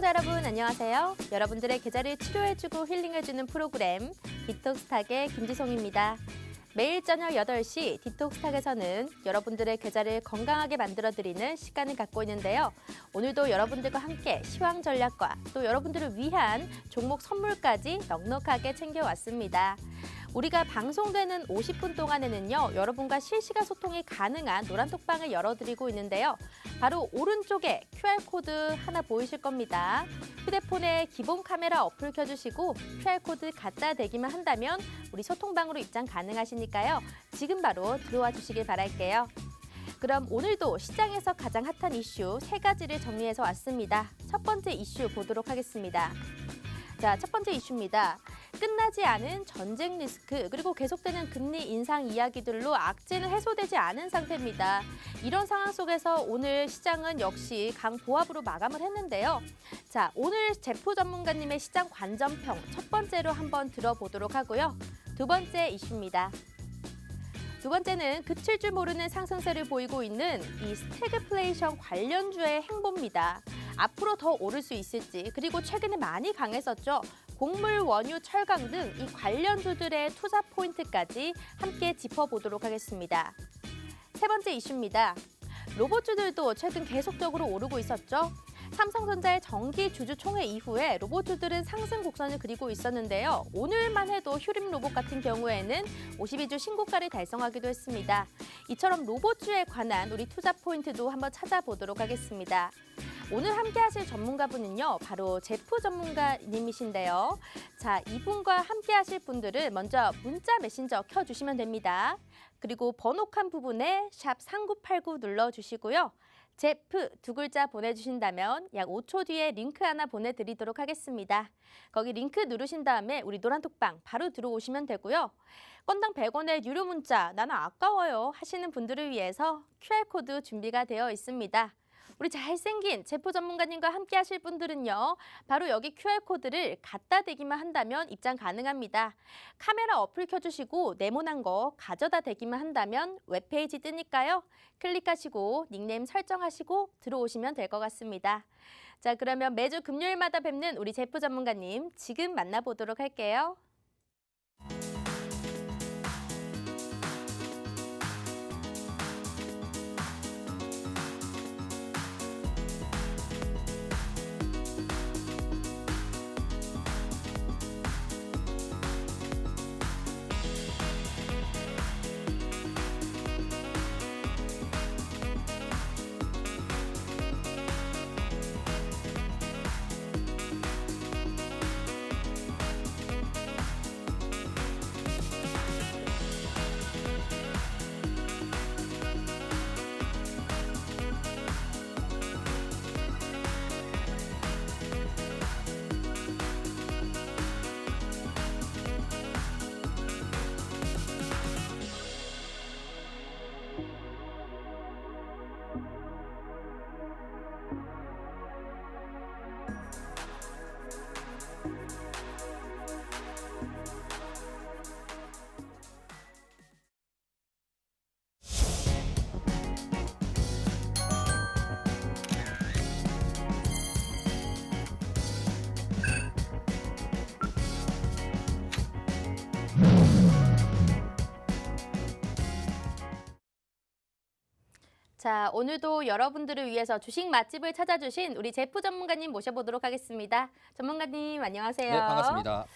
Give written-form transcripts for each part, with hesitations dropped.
시청자 여러분 안녕하세요. 여러분들의 계절을 치료해주고 힐링해주는 프로그램 디톡스탁의 김지송입니다. 매일 저녁 8시 디톡스탁에서는 여러분들의 계절을 건강하게 만들어드리는 시간을 갖고 있는데요. 오늘도 여러분들과 함께 시황 전략과 또 여러분들을 위한 종목 선물까지 넉넉하게 챙겨왔습니다. 우리가 방송되는 50분 동안에는요, 여러분과 실시간 소통이 가능한 노란톡방을 열어드리고 있는데요. 바로 오른쪽에 QR코드 하나 보이실 겁니다. 휴대폰에 기본 카메라 어플 켜주시고 QR코드 갖다 대기만 한다면 우리 소통방으로 입장 가능하시니까요. 지금 바로 들어와 주시길 바랄게요. 그럼 오늘도 시장에서 가장 핫한 이슈 3가지를 정리해서 왔습니다. 첫 번째 이슈 보도록 하겠습니다. 자, 첫 번째 이슈입니다. 끝나지 않은 전쟁 리스크 그리고 계속되는 금리 인상 이야기들로 악재는 해소되지 않은 상태입니다. 이런 상황 속에서 오늘 시장은 역시 강보합으로 마감을 했는데요. 자, 오늘 제프 전문가님의 시장 관전평 첫 번째로 한번 들어보도록 하고요. 두 번째 이슈입니다. 두 번째는 그칠 줄 모르는 상승세를 보이고 있는 이 스태그플레이션 관련주의 행보입니다. 앞으로 더 오를 수 있을지, 그리고 최근에 많이 강했었죠. 곡물, 원유, 철강 등 이 관련주들의 투자 포인트까지 함께 짚어보도록 하겠습니다. 세 번째 이슈입니다. 로봇주들도 최근 계속적으로 오르고 있었죠. 삼성전자의 정기 주주 총회 이후에 로봇주들은 상승 곡선을 그리고 있었는데요. 오늘만 해도 휴림 로봇 같은 경우에는 52주 신고가를 달성하기도 했습니다. 이처럼 로봇주에 관한 우리 투자 포인트도 한번 찾아보도록 하겠습니다. 오늘 함께 하실 전문가분은요, 바로 제프 전문가님이신데요. 자, 이분과 함께 하실 분들은 먼저 문자 메신저 켜주시면 됩니다. 그리고 번호칸 부분에 샵 3989 눌러주시고요. 제프 2글자 보내주신다면 약 5초 뒤에 링크 하나 보내드리도록 하겠습니다. 거기 링크 누르신 다음에 우리 노란톡방 바로 들어오시면 되고요. 건당 100원의 유료 문자 나는 아까워요 하시는 분들을 위해서 QR코드 준비가 되어 있습니다. 우리 잘생긴 제프 전문가님과 함께 하실 분들은요, 바로 여기 QR코드를 갖다 대기만 한다면 입장 가능합니다. 카메라 어플 켜주시고 네모난 거 가져다 대기만 한다면 웹페이지 뜨니까요. 클릭하시고 닉네임 설정하시고 들어오시면 될 것 같습니다. 자, 그러면 매주 금요일마다 뵙는 우리 제프 전문가님 지금 만나보도록 할게요. 자, 오늘도 여러분들을 위해서 주식 맛집을 찾아주신 우리 제프 전문가님 모셔보도록 하겠습니다. 전문가님 안녕하세요. 네, 반갑습니다.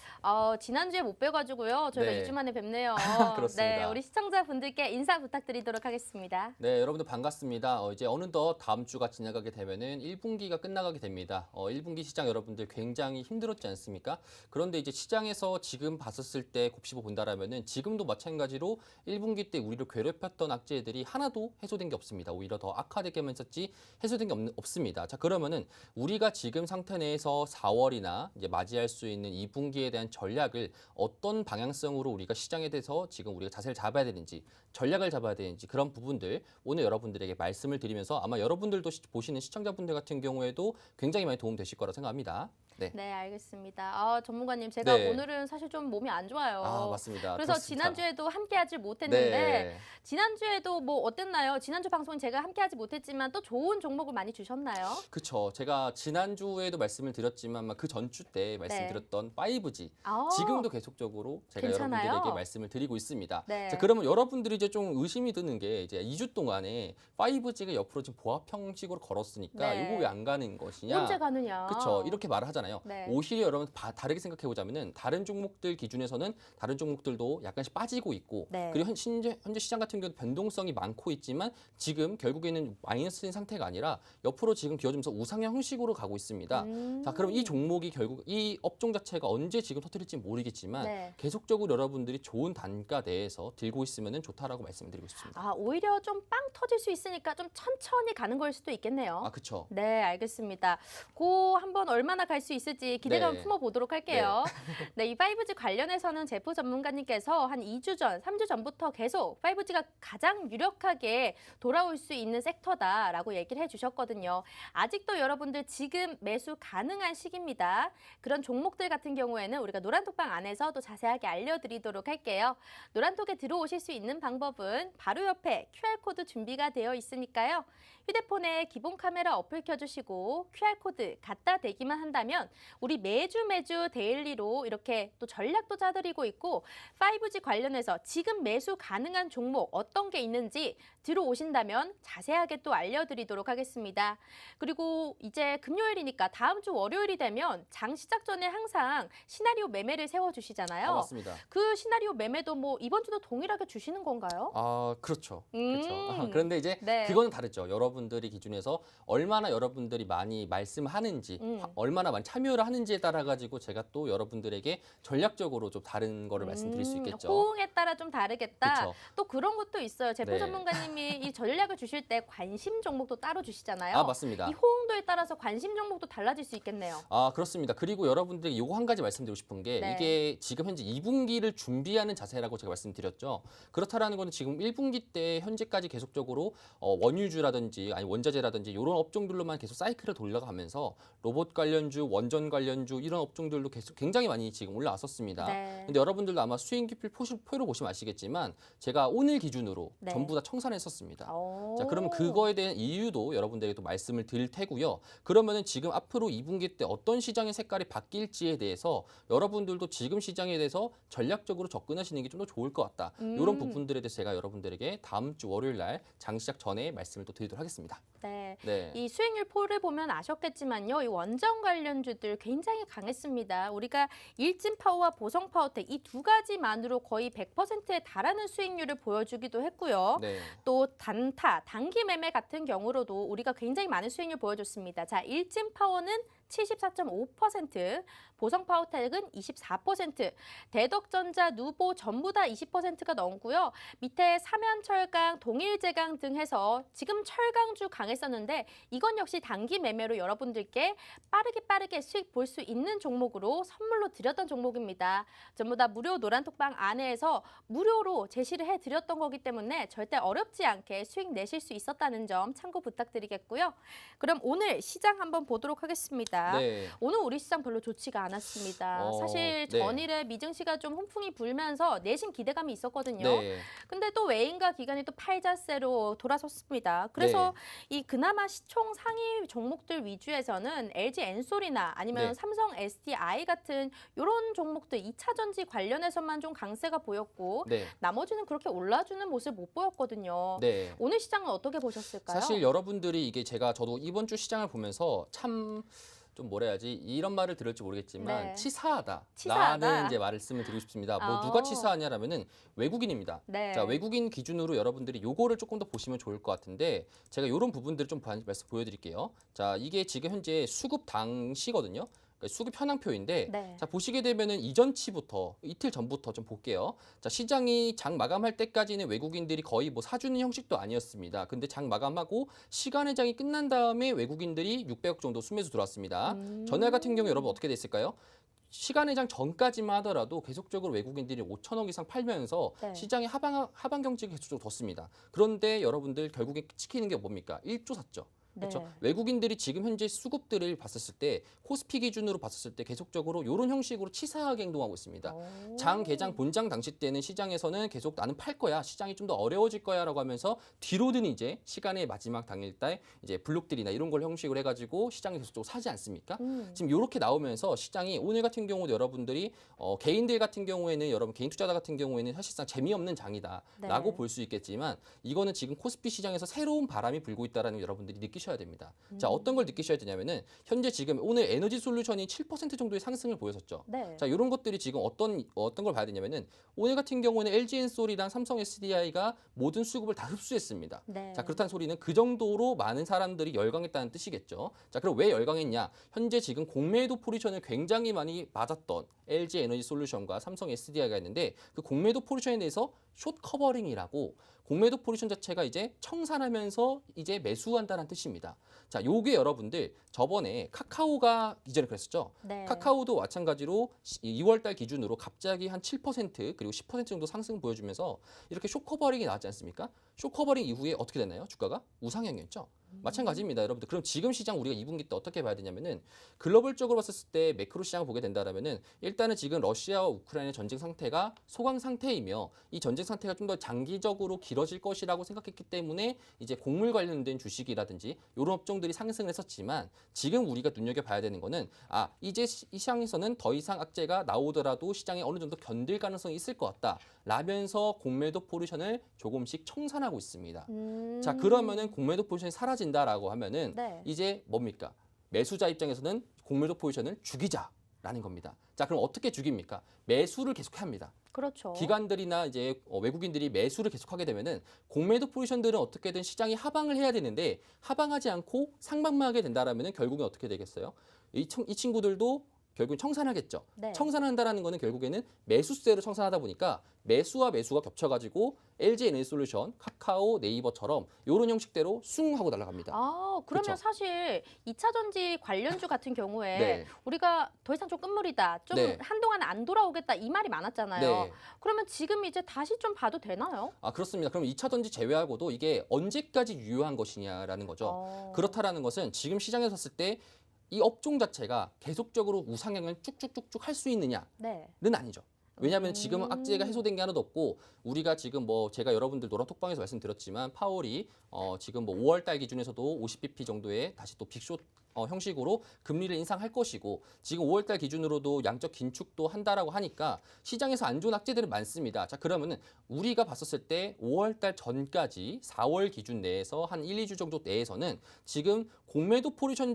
지난주에 못 뵈가지고요. 저희가 네. 2주 만에 뵙네요. 그렇습니다. 네, 우리 시청자분들께 인사 부탁드리도록 하겠습니다. 네, 여러분들 반갑습니다. 이제 어느덧 다음 주가 지나가게 되면은 1분기가 끝나가게 됩니다. 1분기 시장 여러분들 굉장히 힘들었지 않습니까? 그런데 이제 시장에서 지금 봤었을 때 곱씹어 본다라면은 지금도 마찬가지로 1분기 때 우리를 괴롭혔던 악재들이 하나도 해소된 게 없습니다. 오히려 더 악화되게만 했었지 해소된 게 없습니다. 자, 그러면은 우리가 지금 상태 내에서 4월이나 이제 맞이할 수 있는 2분기에 대한 전략을 어떤 방향성으로 우리가 시장에 대해서 지금 우리가 자세를 잡아야 되는지, 전략을 잡아야 되는지 그런 부분들 오늘 여러분들에게 말씀을 드리면서 아마 여러분들도 보시는 시청자분들 같은 경우에도 굉장히 많이 도움 되실 거라 생각합니다. 네. 네, 알겠습니다. 전문가님, 제가 네. 오늘은 사실 좀 몸이 안 좋아요. 아, 맞습니다. 그래서 그렇습니다. 지난주에도 함께하지 못했는데 네. 지난주에도 뭐 어땠나요? 지난주 방송은 제가 함께하지 못했지만 또 좋은 종목을 많이 주셨나요? 그렇죠. 제가 지난주에도 말씀을 드렸지만 그 전주 때 말씀드렸던 5G 아, 지금도 계속적으로 제가 괜찮아요? 여러분들에게 말씀을 드리고 있습니다. 네. 자, 그러면 여러분들이 이제 좀 의심이 드는 게 이제 2주 동안에 5G가 옆으로 지금 보합 형식으로 걸었으니까 네. 이거 왜 안 가는 것이냐? 언제 가느냐? 그렇죠. 이렇게 말을 하잖아요. 네. 오히려 여러분 다르게 생각해 보자면은 다른 종목들 기준에서는 다른 종목들도 약간씩 빠지고 있고 네. 그리고 현재 시장 같은 경우는 변동성이 많고 있지만 지금 결국에는 마이너스인 상태가 아니라 옆으로 지금 기어지면서 우상향 형식으로 가고 있습니다. 자, 그럼 이 종목이 결국 이 업종 자체가 언제 지금 터뜨릴지 모르겠지만 네. 계속적으로 여러분들이 좋은 단가 내에서 들고 있으면 좋다라고 말씀드리고 싶습니다. 오히려 좀 빵 터질 수 있으니까 좀 천천히 가는 걸 수도 있겠네요. 아, 그렇죠. 네, 알겠습니다. 고 한번 얼마나 갈 수 있을지 기대감 네. 품어보도록 할게요. 네, 이 5G 관련해서는 제프 전문가님께서 한 2주 전, 3주 전부터 계속 5G가 가장 유력하게 돌아올 수 있는 섹터다라고 얘기를 해주셨거든요. 아직도 여러분들 지금 매수 가능한 시기입니다. 그런 종목들 같은 경우에는 우리가 노란톡방 안에서 또 자세하게 알려드리도록 할게요. 노란톡에 들어오실 수 있는 방법은 바로 옆에 QR코드 준비가 되어 있으니까요. 휴대폰에 기본 카메라 어플 켜주시고 QR코드 갖다 대기만 한다면 우리 매주 데일리로 이렇게 또 전략도 짜드리고 있고 5G 관련해서 지금 매수 가능한 종목 어떤 게 있는지 들어오신다면 자세하게 또 알려드리도록 하겠습니다. 그리고 이제 금요일이니까 다음 주 월요일이 되면 장 시작 전에 항상 시나리오 매매를 세워주시잖아요. 아, 맞습니다. 그 시나리오 매매도 뭐 이번 주도 동일하게 주시는 건가요? 아, 그렇죠. 그렇죠. 그런데 이제 네. 그거는 다르죠. 여러분들이 기준에서 얼마나 여러분들이 많이 말씀하는지, 얼마나 많이 참여를 하는지에 따라 가지고 제가 또 여러분들에게 전략적으로 좀 다른 거를 말씀드릴 수 있겠죠. 호응에 따라 좀 다르겠다. 그쵸. 또 그런 것도 있어요. 제프 네. 전문가님이 이 전략을 주실 때 관심 종목도 따로 주시잖아요. 아, 맞습니다. 이 호응도에 따라서 관심 종목도 달라질 수 있겠네요. 아, 그렇습니다. 그리고 여러분들에게 요거 한 가지 말씀드리고 싶은 게 네. 이게 지금 현재 2분기를 준비하는 자세라고 제가 말씀드렸죠. 그렇다라는 거는 지금 1분기 때 현재까지 계속적으로 원유주라든지 아니 원자재라든지 이런 업종들로만 계속 사이클을 돌려가면서 로봇 관련주, 원전 관련주 이런 업종들도 계속 굉장히 많이 지금 올라왔었습니다. 네. 근데 여러분들도 아마 수익기표 표로 보시면 아시겠지만 제가 오늘 기준으로 네. 전부 다 청산했었습니다. 오. 자, 그러면 그거에 대한 이유도 여러분들에게 또 말씀을 드릴 테고요. 그러면은 지금 앞으로 2분기 때 어떤 시장의 색깔이 바뀔지에 대해서 여러분들도 지금 시장에 대해서 전략적으로 접근하시는 게 좀 더 좋을 것 같다. 이런 부분들에 대해서 제가 여러분들에게 다음 주 월요일 날 장 시작 전에 말씀을 또 드리도록 하겠습니다. 네. 네. 이 수익률 포를 보면 아셨겠지만요. 이 원전 관련주들 굉장히 강했습니다. 우리가 일진파워와 보성파워텍 이 두 가지만으로 거의 100%에 달하는 수익률을 보여주기도 했고요. 네. 또 단타, 단기 매매 같은 경우로도 우리가 굉장히 많은 수익률 보여줬습니다. 자, 일진파워는 74.5%, 보성파워텍은 24%, 대덕전자, 누보 전부 다 20%가 넘고요. 밑에 삼연철강, 동일제강 등 해서 지금 철강주 강했었는데 이건 역시 단기 매매로 여러분들께 빠르게 수익 볼 수 있는 종목으로 선물로 드렸던 종목입니다. 전부 다 무료 노란톡방 안에서 무료로 제시를 해드렸던 거기 때문에 절대 어렵지 않게 수익 내실 수 있었다는 점 참고 부탁드리겠고요. 그럼 오늘 시장 한번 보도록 하겠습니다. 네. 오늘 우리 시장 별로 좋지가 않았습니다. 사실 네. 전일에 미증시가 좀 훈풍이 불면서 내심 기대감이 있었거든요. 네. 근데 또 외인과 기관이 또 팔자세로 돌아섰습니다. 그래서 이 그나마 시총 상위 종목들 위주에서는 LG 엔솔이나 아니면 네. 삼성 SDI 같은 이런 종목들 2차 전지 관련해서만 좀 강세가 보였고 네. 나머지는 그렇게 올라주는 모습 못 보였거든요. 네. 오늘 시장은 어떻게 보셨을까요? 사실 여러분들이 이게 저도 이번 주 시장을 보면서 참 좀 뭐라 해야지 이런 말을 들을지 모르겠지만 네. 치사하다라는 치사하다. 이제 말씀을 드리고 싶습니다. 뭐 아. 누가 치사하냐라면은 외국인입니다. 네. 자, 외국인 기준으로 여러분들이 요거를 조금 더 보시면 좋을 것 같은데 제가 이런 부분들을 좀 말씀 보여드릴게요. 자, 이게 지금 현재 수급 당시거든요. 수급 현황표인데 네. 자, 보시게 되면은 이전치부터 이틀 전부터 좀 볼게요. 자, 시장이 장 마감할 때까지는 외국인들이 거의 뭐 사주는 형식도 아니었습니다. 근데 장 마감하고 시간의 장이 끝난 다음에 외국인들이 600억 정도 순매수 들어왔습니다. 전날 같은 경우 여러분 어떻게 됐을까요? 시간의 장 전까지만 하더라도 계속적으로 외국인들이 5천억 이상 팔면서 네. 시장의 하방 경직이 계속적으로 뒀습니다. 그런데 여러분들 결국에 찍히는 게 뭡니까? 1조 샀죠. 그렇죠? 네. 외국인들이 지금 현재 수급들을 봤었을 때 코스피 기준으로 봤었을 때 계속적으로 이런 형식으로 치사하게 행동하고 있습니다. 오. 장 개장 본장 당시 때는 시장에서는 계속 나는 팔 거야, 시장이 좀 더 어려워질 거야라고 하면서 뒤로는 이제 시간의 마지막 당일날 이제 블록들이나 이런 걸 형식으로 해가지고 시장에 계속적으로 사지 않습니까? 지금 이렇게 나오면서 시장이 오늘 같은 경우도 여러분들이 개인들 같은 경우에는 여러분 개인 투자자 같은 경우에는 사실상 재미없는 장이다라고 네. 볼 수 있겠지만 이거는 지금 코스피 시장에서 새로운 바람이 불고 있다라는 걸 여러분들이 느끼셔야 됩니다. 자, 어떤 걸 느끼셔야 되냐면은 현재 지금 오늘 에너지 솔루션이 7% 정도의 상승을 보였었죠. 네. 자, 이런 것들이 지금 어떤 걸 봐야 되냐면은 오늘 같은 경우에는 LG엔솔이랑 삼성 SDI가 모든 수급을 다 흡수했습니다. 네. 자, 그렇다는 소리는 그 정도로 많은 사람들이 열광했다는 뜻이겠죠. 자, 그럼 왜 열광했냐? 현재 지금 공매도 포지션을 굉장히 많이 맞았던 LG 에너지 솔루션과 삼성 SDI가 있는데 그 공매도 포지션에 대해서 숏 커버링이라고 공매도 포지션 자체가 이제 청산하면서 이제 매수한다는 뜻입니다. 자, 요게 여러분들 저번에 카카오가 이전에 그랬었죠. 네. 카카오도 마찬가지로 2월 달 기준으로 갑자기 한 7% 그리고 10% 정도 상승 보여주면서 이렇게 숏커버링이 나왔지 않습니까? 숏커버링 이후에 어떻게 됐나요? 주가가 우상향이었죠. 마찬가지입니다, 여러분들. 그럼 지금 시장 우리가 2분기 때 어떻게 봐야 되냐면은 글로벌적으로 봤을 때 매크로 시장을 보게 된다라면은 일단은 지금 러시아와 우크라이나 전쟁 상태가 소강 상태이며 이 전쟁 상태가 좀 더 장기적으로 길어질 것이라고 생각했기 때문에 이제 곡물 관련된 주식이라든지 이런 업종들이 상승을 했었지만 지금 우리가 눈여겨봐야 되는 거는 이제 이 시장에서는 더 이상 악재가 나오더라도 시장에 어느 정도 견딜 가능성이 있을 것 같다 라면서 공매도 포지션을 조금씩 청산하고 있습니다. 자, 그러면은 공매도 포지션이 사라진다라고 하면은 네. 이제 뭡니까? 매수자 입장에서는 공매도 포지션을 죽이자라는 겁니다. 자, 그럼 어떻게 죽입니까? 매수를 계속해야 합니다. 그렇죠. 기관들이나 이제 외국인들이 매수를 계속하게 되면은 공매도 포지션들은 어떻게든 시장이 하방을 해야 되는데 하방하지 않고 상방만 하게 된다라면은 결국엔 어떻게 되겠어요? 이 친구들도 결국엔 청산하겠죠. 네. 청산한다라는 거는 결국에는 매수세로 청산하다 보니까 매수와 매수가 겹쳐가지고 LG 에너지솔루션, 카카오, 네이버처럼 이런 형식대로 숭 하고 날아갑니다. 그러면 그쵸? 사실 2차 전지 관련주 같은 경우에 네. 우리가 더 이상 좀 끝물이다, 좀 네. 한동안 안 돌아오겠다 이 말이 많았잖아요. 네. 그러면 지금 이제 다시 좀 봐도 되나요? 그렇습니다. 그럼 2차 전지 제외하고도 이게 언제까지 유효한 것이냐라는 거죠. 그렇다라는 것은 지금 시장에 섰을 때 이 업종 자체가 계속적으로 우상향을 쭉쭉쭉쭉 할 수 있느냐는 네. 아니죠. 왜냐하면 지금은 악재가 해소된 게 하나도 없고 우리가 지금 제가 여러분들 노란톡방에서 말씀드렸지만 파월이 지금 5월 달 기준에서도 50bp 정도의 다시 또 빅숏 형식으로 금리를 인상할 것이고 지금 5월 달 기준으로도 양적 긴축도 한다라고 하니까 시장에서 안 좋은 악재들은 많습니다. 자, 그러면은 우리가 봤었을 때 5월 달 전까지 4월 기준 내에서 한 1, 2주 정도 내에서는 지금 공매도 포지션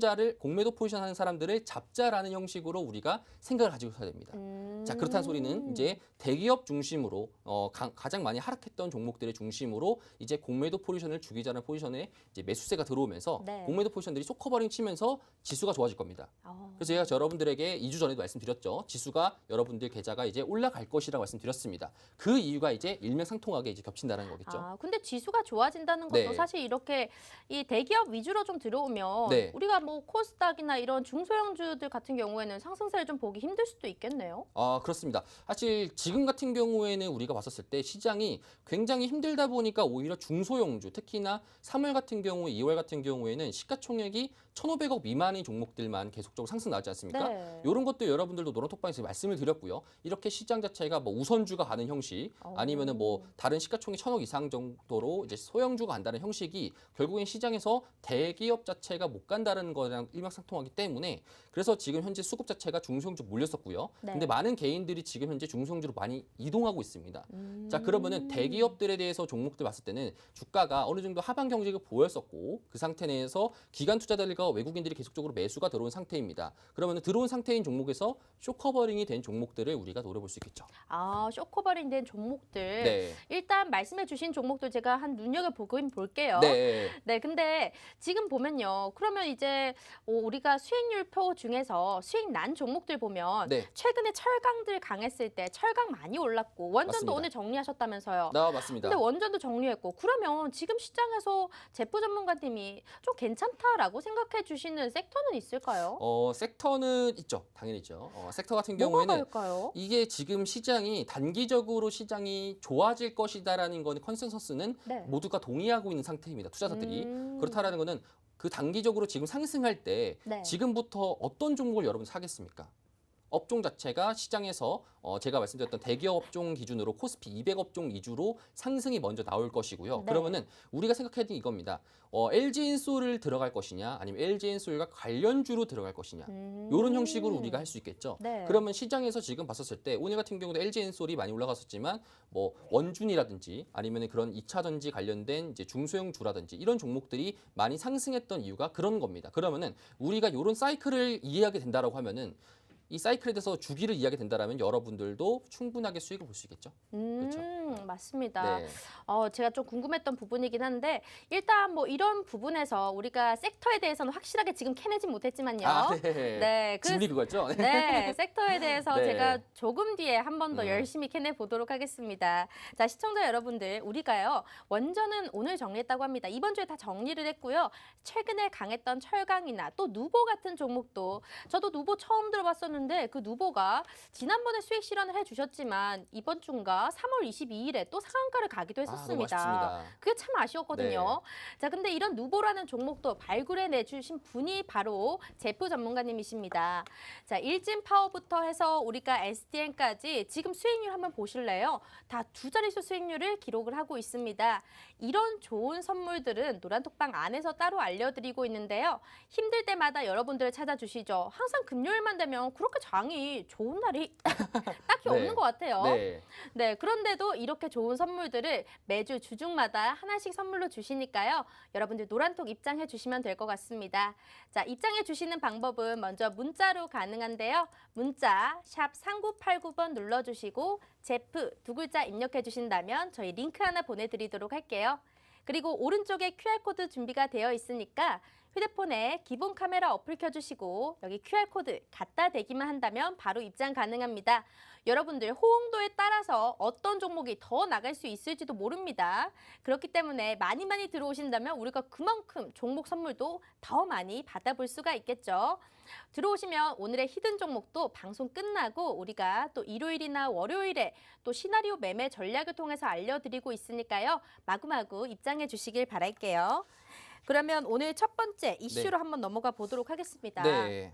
하는 사람들을 잡자라는 형식으로 우리가 생각을 가지고 있어야 됩니다. 자, 그렇다는 소리는 이제 대기업 중심으로 가장 많이 하락했던 종목들의 중심으로 이제 공매도 포지션을 죽이자는 포지션에 이제 매수세가 들어오면서 네. 공매도 포지션들이 숏커버링 치면서 지수가 좋아질 겁니다. 그래서 제가 여러분들에게 2주 전에도 말씀드렸죠. 지수가 여러분들 계좌가 이제 올라갈 것이라고 말씀드렸습니다. 그 이유가 이제 일맥상통하게 이제 겹친다는 거겠죠. 근데 지수가 좋아진다는 것도 네. 사실 이렇게 이 대기업 위주로 좀 들어오면 네. 우리가 뭐 코스닥이나 이런 중소형주들 같은 경우에는 상승세를 좀 보기 힘들 수도 있겠네요. 그렇습니다. 사실 지금 같은 경우에는 우리가 봤었을 때 시장이 굉장히 힘들다 보니까 오히려 중소형주, 특히나 3월 같은 경우, 2월 같은 경우에는 시가총액이 1,500억 미만의 종목들만 계속적으로 상승 나지 않습니까? 네. 이런 것도 여러분들도 노란톡방에서 말씀을 드렸고요. 이렇게 시장 자체가 우선주가 가는 형식, 아니면은 다른 시가총액 1,000억 이상 정도로 이제 소형주가 간다는 형식이 결국엔 시장에서 대기업 자체가 못 간다는 거랑 일맥상통하기 때문에 그래서 지금 현재 수급 자체가 중소형주 몰렸었고요. 네. 근데 많은 개인들이 지금 현재 중소형주로 많이 이동하고 있습니다. 자, 그러면은 대기업들에 대해서 종목들 봤을 때는 주가가 어느 정도 하방 경직을 보였었고 그 상태 내에서 기관 투자자들과 외국인들이 계속적으로 매수가 들어온 상태입니다. 그러면 들어온 상태인 종목에서 숏커버링이 된 종목들을 우리가 노려볼 수 있겠죠. 숏커버링 된 종목들. 네. 일단 말씀해 주신 종목들 제가 한 눈여겨보긴 볼게요. 네. 네, 근데 지금 보면요. 그러면 이제 우리가 수익률표 중에서 수익 난 종목들 보면 네. 최근에 철강들 강했을 때 철강 많이 올랐고 원전도 맞습니다. 오늘 정리하셨다면서요. 맞습니다. 근데 원전도 정리했고 그러면 지금 시장에서 제프 전문가님이 좀 괜찮다라고 생각해 주시는 섹터는 있을까요? 섹터는 있죠. 당연히 있죠. 섹터 같은 뭐가 경우에는 갈까요? 이게 지금 시장이 단기적으로 시장이 좋아질 것이다라는 거는 컨센서스는 네. 모두가 동의하고 있는 상태입니다. 투자자들이. 그렇다라는 거는 그 단기적으로 지금 상승할 때 네. 지금부터 어떤 종목을 여러분 사겠습니까? 업종 자체가 시장에서 제가 말씀드렸던 대기업 업종 기준으로 코스피 200 업종 위주로 상승이 먼저 나올 것이고요. 네. 그러면은 우리가 생각해야 되는 이겁니다. LG엔솔을 들어갈 것이냐 아니면 LG엔솔과 관련주로 들어갈 것이냐. 이런 형식으로 우리가 할 수 있겠죠. 네. 그러면 시장에서 지금 봤었을 때 오늘 같은 경우도 LG엔솔이 많이 올라갔었지만 뭐 원준이라든지 아니면 그런 2차 전지 관련된 이제 중소형주라든지 이런 종목들이 많이 상승했던 이유가 그런 겁니다. 그러면은 우리가 이런 사이클을 이해하게 된다라고 하면은 이 사이클에 대해서 주기를 이해하게 된다라면 여러분들도 충분하게 수익을 볼 수 있겠죠. 그렇죠. 맞습니다. 네. 제가 좀 궁금했던 부분이긴 한데 일단 뭐 이런 부분에서 우리가 섹터에 대해서는 확실하게 지금 캐내진 못했지만요. 네. 네, 질문이 그거였죠? 네, 섹터에 대해서 네. 제가 조금 뒤에 한 번 더 음. 열심히 캐내 보도록 하겠습니다. 자, 시청자 여러분들, 우리가요, 원전은 오늘 정리했다고 합니다. 이번 주에 다 정리를 했고요. 최근에 강했던 철강이나 또 누보 같은 종목도 저도 누보 처음 들어봤었는데 그 누보가 지난번에 수익 실현을 해주셨지만 이번 주인가 3월 22일에 또 상한가를 가기도 너무 했었습니다. 아쉽습니다. 그게 참 아쉬웠거든요. 자, 근데 이런 누보라는 종목도 발굴해 내주신 분이 바로 제프 전문가님이십니다. 자, 일진 파워부터 해서 우리가 SDN까지 지금 수익률 한번 보실래요? 다 두 자릿수 수익률을 기록을 하고 있습니다. 이런 좋은 선물들은 노란톡방 안에서 따로 알려드리고 있는데요. 힘들 때마다 여러분들 찾아주시죠. 항상 금요일만 되면 그렇게 장이 좋은 날이 딱히 네. 없는 것 같아요. 네. 네, 그런데도 이렇게 좋은 선물들을 매주 주중마다 하나씩 선물로 주시니까요. 여러분들 노란톡 입장해 주시면 될 것 같습니다. 자, 입장해 주시는 방법은 먼저 문자로 가능한데요. 문자 샵 3989번 눌러주시고 제프 두 글자 입력해 주신다면 저희 링크 하나 보내드리도록 할게요. 그리고 오른쪽에 QR코드 준비가 되어 있으니까 휴대폰에 기본 카메라 어플 켜주시고 여기 QR코드 갖다 대기만 한다면 바로 입장 가능합니다. 여러분들 호응도에 따라서 어떤 종목이 더 나갈 수 있을지도 모릅니다. 그렇기 때문에 많이 들어오신다면 우리가 그만큼 종목 선물도 더 많이 받아볼 수가 있겠죠. 들어오시면 오늘의 히든 종목도 방송 끝나고 우리가 또 일요일이나 월요일에 또 시나리오 매매 전략을 통해서 알려드리고 있으니까요. 마구마구 입장해 주시길 바랄게요. 그러면 오늘 첫 번째 이슈로 한번 넘어가 보도록 하겠습니다. 네.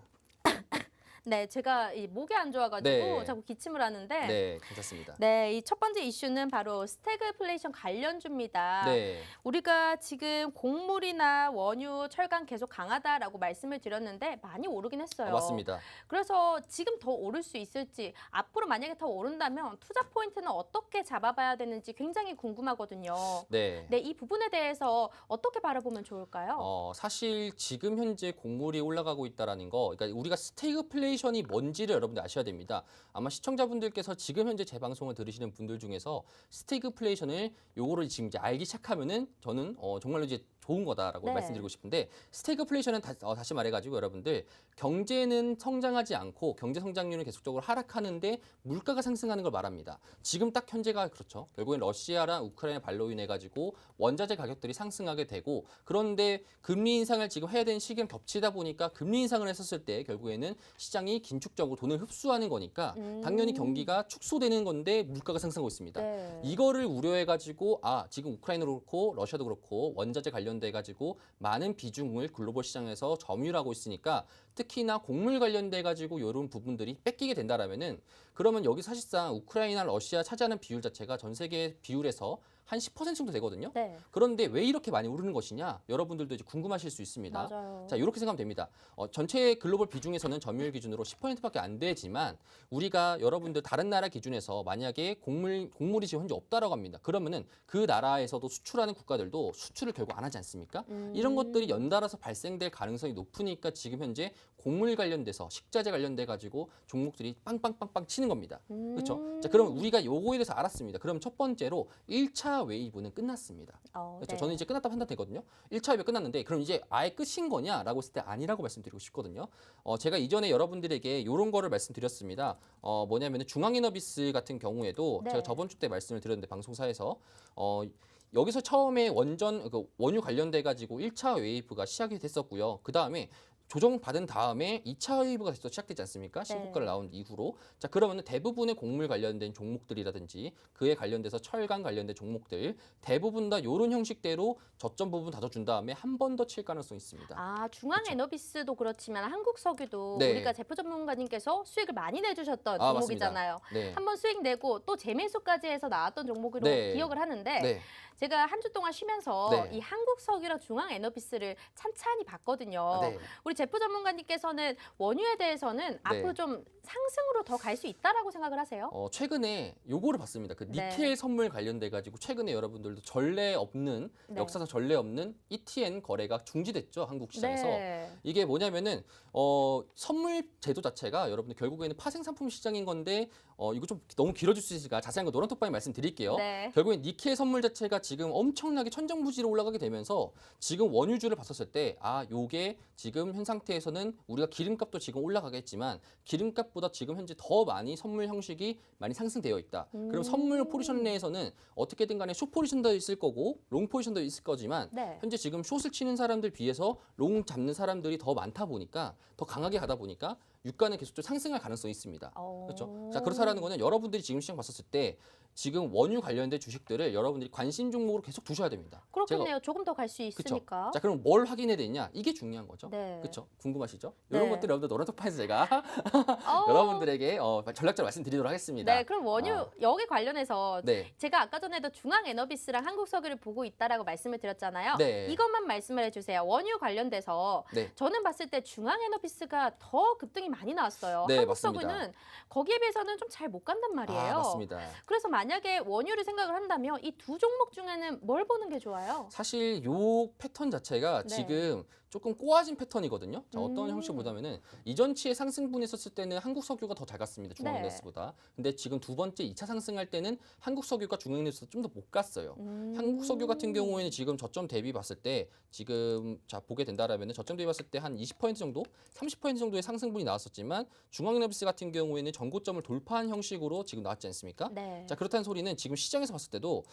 네, 제가 이 목이 안 좋아가지고 네. 자꾸 기침을 하는데 네, 괜찮습니다. 네, 이 첫 번째 이슈는 바로 스태그플레이션 관련주입니다. 네. 우리가 지금 곡물이나 원유, 철강 계속 강하다라고 말씀을 드렸는데 많이 오르긴 했어요. 맞습니다. 그래서 지금 더 오를 수 있을지 앞으로 만약에 더 오른다면 투자 포인트는 어떻게 잡아봐야 되는지 굉장히 궁금하거든요. 네. 네, 이 부분에 대해서 어떻게 바라보면 좋을까요? 사실 지금 현재 곡물이 올라가고 있다라는 거, 그러니까 우리가 스태그플레이션이 뭔지를 여러분들 아셔야 됩니다. 아마 시청자분들께서 지금 현재 제 방송을 들으시는 분들 중에서 스태그플레이션을 요거를 지금 이제 알기 시작하면은 저는 정말로 이제 좋은 거다라고 네. 말씀드리고 싶은데 스태그플레이션은 다시 말해가지고 여러분들 경제는 성장하지 않고 경제 성장률은 계속적으로 하락하는데 물가가 상승하는 걸 말합니다. 지금 딱 현재가 그렇죠. 결국엔 러시아랑 우크라이나 발로 인해 가지고 원자재 가격들이 상승하게 되고 그런데 금리 인상을 지금 해야 되는 시기랑 겹치다 보니까 금리 인상을 했었을 때 결국에는 시장이 긴축적으로 돈을 흡수하는 거니까 당연히 경기가 축소되는 건데 물가가 상승하고 있습니다. 네. 이거를 우려해 가지고 지금 우크라이나도 그렇고 러시아도 그렇고 원자재 관련돼 가지고 많은 비중을 글로벌 시장에서 점유하고 있으니까 특히나 곡물 관련돼 가지고 이런 부분들이 뺏기게 된다라면은 그러면 여기 사실상 우크라이나 러시아 차지하는 비율 자체가 전 세계 비율에서 한 10% 정도 되거든요. 네. 그런데 왜 이렇게 많이 오르는 것이냐? 여러분들도 이제 궁금하실 수 있습니다. 맞아요. 자, 이렇게 생각하면 됩니다. 전체 글로벌 비중에서는 점유율 기준으로 10%밖에 안 되지만 우리가 여러분들 다른 나라 기준에서 만약에 곡물이 지금 현재 없다라고 합니다. 그러면은 그 나라에서도 수출하는 국가들도 수출을 결국 안 하지 않습니까? 이런 것들이 연달아서 발생될 가능성이 높으니까 지금 현재 곡물 관련돼서 식자재 관련돼 가지고 종목들이 빵빵빵빵 치는 겁니다. 그렇죠? 자, 그럼 우리가 요거에 대해서 알았습니다. 그럼 첫 번째로 1차 웨이브는 끝났습니다. 그렇죠? 네. 저는 이제 끝났다 판단되거든요. 1차 웨이브 끝났는데 그럼 이제 아예 끝인 거냐라고 했을 때 아니라고 말씀드리고 싶거든요. 제가 이전에 여러분들에게 이런 거를 말씀드렸습니다. 뭐냐면은 중앙에너비스 같은 경우에도 네. 제가 저번 주 때 말씀을 드렸는데 방송사에서 여기서 처음에 원유 관련돼 가지고 1차 웨이브가 시작이 됐었고요. 그다음에 조정받은 다음에 2차 회의부가 또 시작되지 않습니까? 신고가를 나온 이후로. 자, 그러면 대부분의 곡물 관련된 종목들이라든지 그에 관련돼서 철강 관련된 종목들 대부분 다 이런 형식대로 저점 부분 다져준 다음에 한 번 더 칠 가능성이 있습니다. 아, 중앙에너비스도 그렇지만 한국석유도 네. 우리가 제프 전문가님께서 수익을 많이 내주셨던 아, 종목이잖아요. 네. 한번 수익 내고 또 재매수까지 해서 나왔던 종목으로 네. 기억을 하는데 네. 제가 한 주 동안 쉬면서 네. 이 한국석유랑 중앙에너비스를 찬찬히 봤거든요. 네. 우리 제프 전문가님께서는 원유에 대해서는 앞으로 좀 상승으로 더 갈 수 있다라고 생각을 하세요? 최근에 요거를 봤습니다. 그 네. 니켈 선물 관련돼 가지고 최근에 여러분들도 전례 없는 네. 역사상 전례 없는 ETN 거래가 중지됐죠, 한국 시장에서. 네. 이게 뭐냐면은 선물 제도 자체가 여러분들 결국에는 파생 상품 시장인 건데 이거 좀 너무 길어질 수 있으니까 자세한 거 노란톡방에 말씀드릴게요. 네. 결국엔 니켈 선물 자체가 지금 엄청나게 천정부지로 올라가게 되면서 지금 원유주를 봤었을 때 요게 지금 현 상태에서는 우리가 기름값도 지금 올라가겠지만 기름값보다 지금 현재 더 많이 선물 형식이 많이 상승되어 있다. 그럼 선물 포지션 내에서는 어떻게든 간에 숏 포지션도 있을 거고 롱 포지션도 있을 거지만 네. 현재 지금 숏을 치는 사람들 비해서 롱 잡는 사람들이 더 많다 보니까 더 강하게 가다 보니까 유가는 계속적으로 상승할 가능성이 있습니다. 그렇죠? 자, 그렇다라는 거는 여러분들이 지금 시장 봤었을 때 지금 원유 관련된 주식들을 여러분들이 관심 종목으로 계속 두셔야 됩니다. 그렇겠네요. 조금 더 갈 수 있으니까. 자, 그럼 뭘 확인해야 되냐? 이게 중요한 거죠. 네. 그렇죠? 궁금하시죠? 네. 이런 것들 여러분들 노란톡판에서 제가 어, 여러분들에게 전략적으로 말씀드리도록 하겠습니다. 네, 그럼 원유 여기 관련해서 네. 제가 아까 전에도 중앙에너비스랑 한국석유를 보고 있다라고 말씀을 드렸잖아요. 네. 이것만 말씀을 해주세요. 원유 관련돼서 네. 저는 봤을 때 중앙에너비스가 더 급등이 많이 나왔어요. 네, 한국석유는 맞습니다. 거기에 비해서는 좀 잘 못 간단 말이에요. 맞습니다. 그래서 만약에 원유를 생각을 한다면 이 두 종목 중에는 뭘 보는 게 좋아요? 사실 요 패턴 자체가 네. 지금 조금 꼬아진 패턴이거든요. 자, 어떤 음. 형식으로 보자면은 이전치의 상승분이 있었을 때는 한국석유가 더 잘 갔습니다. 중앙에너비스보다. 근데 지금 두 번째 2차 상승할 때는 한국석유가 중앙에너비스보다 좀 더 못 갔어요. 한국석유 같은 경우에는 지금 저점 대비 봤을 때 지금 자 보게 된다라면은 저점 대비 봤을 때 한 20% 정도, 30% 정도의 상승분이 나왔었지만 중앙에너비스 같은 경우에는 전고점을 돌파한 형식으로 지금 나왔지 않습니까? 네. 자, 그렇다는 소리는 지금 시장에서 봤을 때도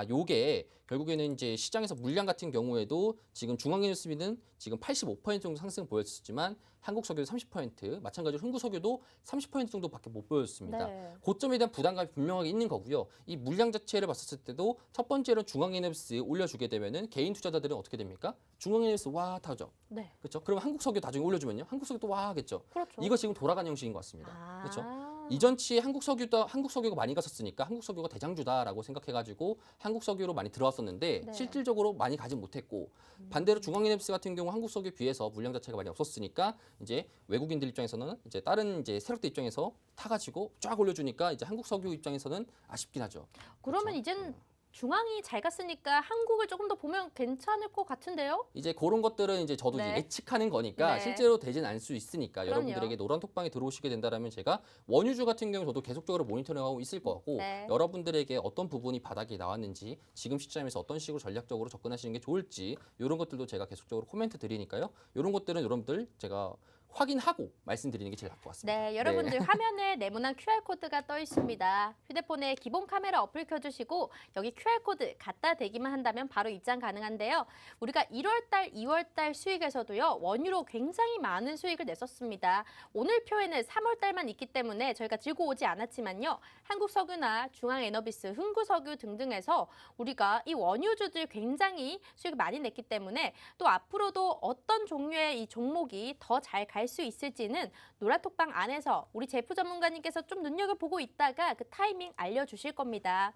요게 결국에는 이제 시장에서 물량 같은 경우에도 지금 중앙에너비스는 지금 85% 정도 상승 보였었지만 한국석유도 30%, 마찬가지로 흥구석유도 30% 정도밖에 못 보였습니다. 네. 고점에 대한 부담감이 분명하게 있는 거고요. 이 물량 자체를 봤을 때도 첫 번째로 중앙에너비스 올려주게 되면은 개인 투자자들은 어떻게 됩니까? 중앙에너비스 와 타죠. 네. 그렇죠? 그럼 한국석유 나중에 올려주면요, 한국석유도 와 하겠죠. 그렇죠. 이거 지금 돌아가는 형식인 것 같습니다. 아. 그렇죠? 이전치에 한국석유가 많이 갔었으니까 한국석유가 대장주다라고 생각해가지고 한국석유로 많이 들어왔었는데 네. 실질적으로 많이 가지 못했고 반대로 중앙에너비스 같은 경우 한국석유에 비해서 물량 자체가 많이 없었으니까 이제 외국인들 입장에서는 이제 다른 이제 세력들 입장에서 타가지고 쫙 올려주니까 이제 한국석유 입장에서는 아쉽긴 하죠. 그러면 그렇죠? 이젠 중앙이 잘 갔으니까 한국을 조금 더 보면 괜찮을 것 같은데요? 이제 그런 것들은 이제 저도 이제 네. 예측하는 거니까 네. 실제로 되진 않을 수 있으니까 그럼요. 여러분들에게 노란 톡방에 들어오시게 된다면 제가 원유주 같은 경우 저도 계속적으로 모니터링하고 있을 거고 네. 여러분들에게 어떤 부분이 바닥에 나왔는지 지금 시점에서 어떤 식으로 전략적으로 접근하시는 게 좋을지 이런 것들도 제가 계속적으로 코멘트 드리니까요. 이런 것들은 여러분들 제가 확인하고 말씀드리는 게 제일 나을 것 같습니다. 네, 여러분들 화면에 네모난 QR코드가 떠 있습니다. 휴대폰에 기본 카메라 어플 켜주시고 여기 QR코드 갖다 대기만 한다면 바로 입장 가능한데요. 우리가 1월달, 2월달 수익에서도요. 원유로 굉장히 많은 수익을 냈었습니다. 오늘 표에는 3월달만 있기 때문에 저희가 들고 오지 않았지만요. 한국석유나 중앙에너비스, 흥구석유 등등에서 우리가 이 원유주들 굉장히 수익을 많이 냈기 때문에 또 앞으로도 어떤 종류의 이 종목이 더 잘 갈 수 있을지는 노란톡방 안에서 우리 제프 전문가님께서 좀 눈여겨보고 있다가 그 타이밍 알려주실 겁니다.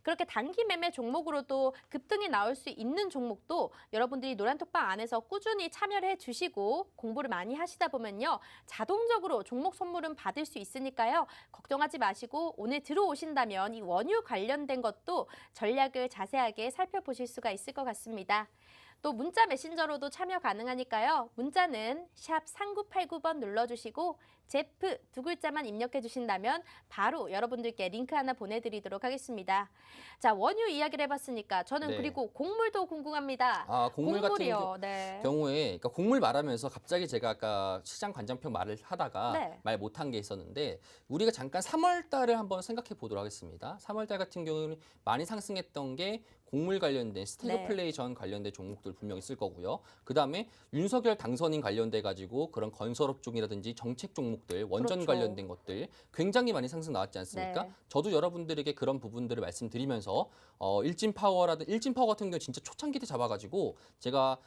그렇게 단기 매매 종목으로도 급등이 나올 수 있는 종목도 여러분들이 노란톡방 안에서 꾸준히 참여를 해주시고 공부를 많이 하시다 보면요. 자동적으로 종목 선물은 받을 수 있으니까요. 걱정하지 마시고 오늘 들어오신다면 이 원유 관련된 것도 전략을 자세하게 살펴보실 수가 있을 것 같습니다. 또 문자 메신저로도 참여 가능하니까요. 문자는 샵 3989번 눌러주시고 제프 두 글자만 입력해 주신다면 바로 여러분들께 링크 하나 보내드리도록 하겠습니다. 자, 원유 이야기를 해봤으니까 저는 네. 그리고 곡물도 궁금합니다. 곡물 같은 곡물이요. 네. 경우에 그러니까 곡물 말하면서 갑자기 제가 아까 시장 관장평 말을 하다가 네. 말 못한 게 있었는데 우리가 잠깐 3월 달을 한번 생각해 보도록 하겠습니다. 3월 달 같은 경우는 많이 상승했던 게 곡물 관련된 스태그플레이션 관련된 종목들 분명히 있을 거고요. 그다음에 윤석열 당선인 관련돼 가지고 그런 건설업 쪽이라든지 정책 종목들, 원전 그렇죠. 관련된 것들 굉장히 많이 상승 나왔지 않습니까? 네. 저도 여러분들에게 그런 부분들을 말씀드리면서 일진 파워 같은 경우 진짜 초창기 때 잡아가지고 제가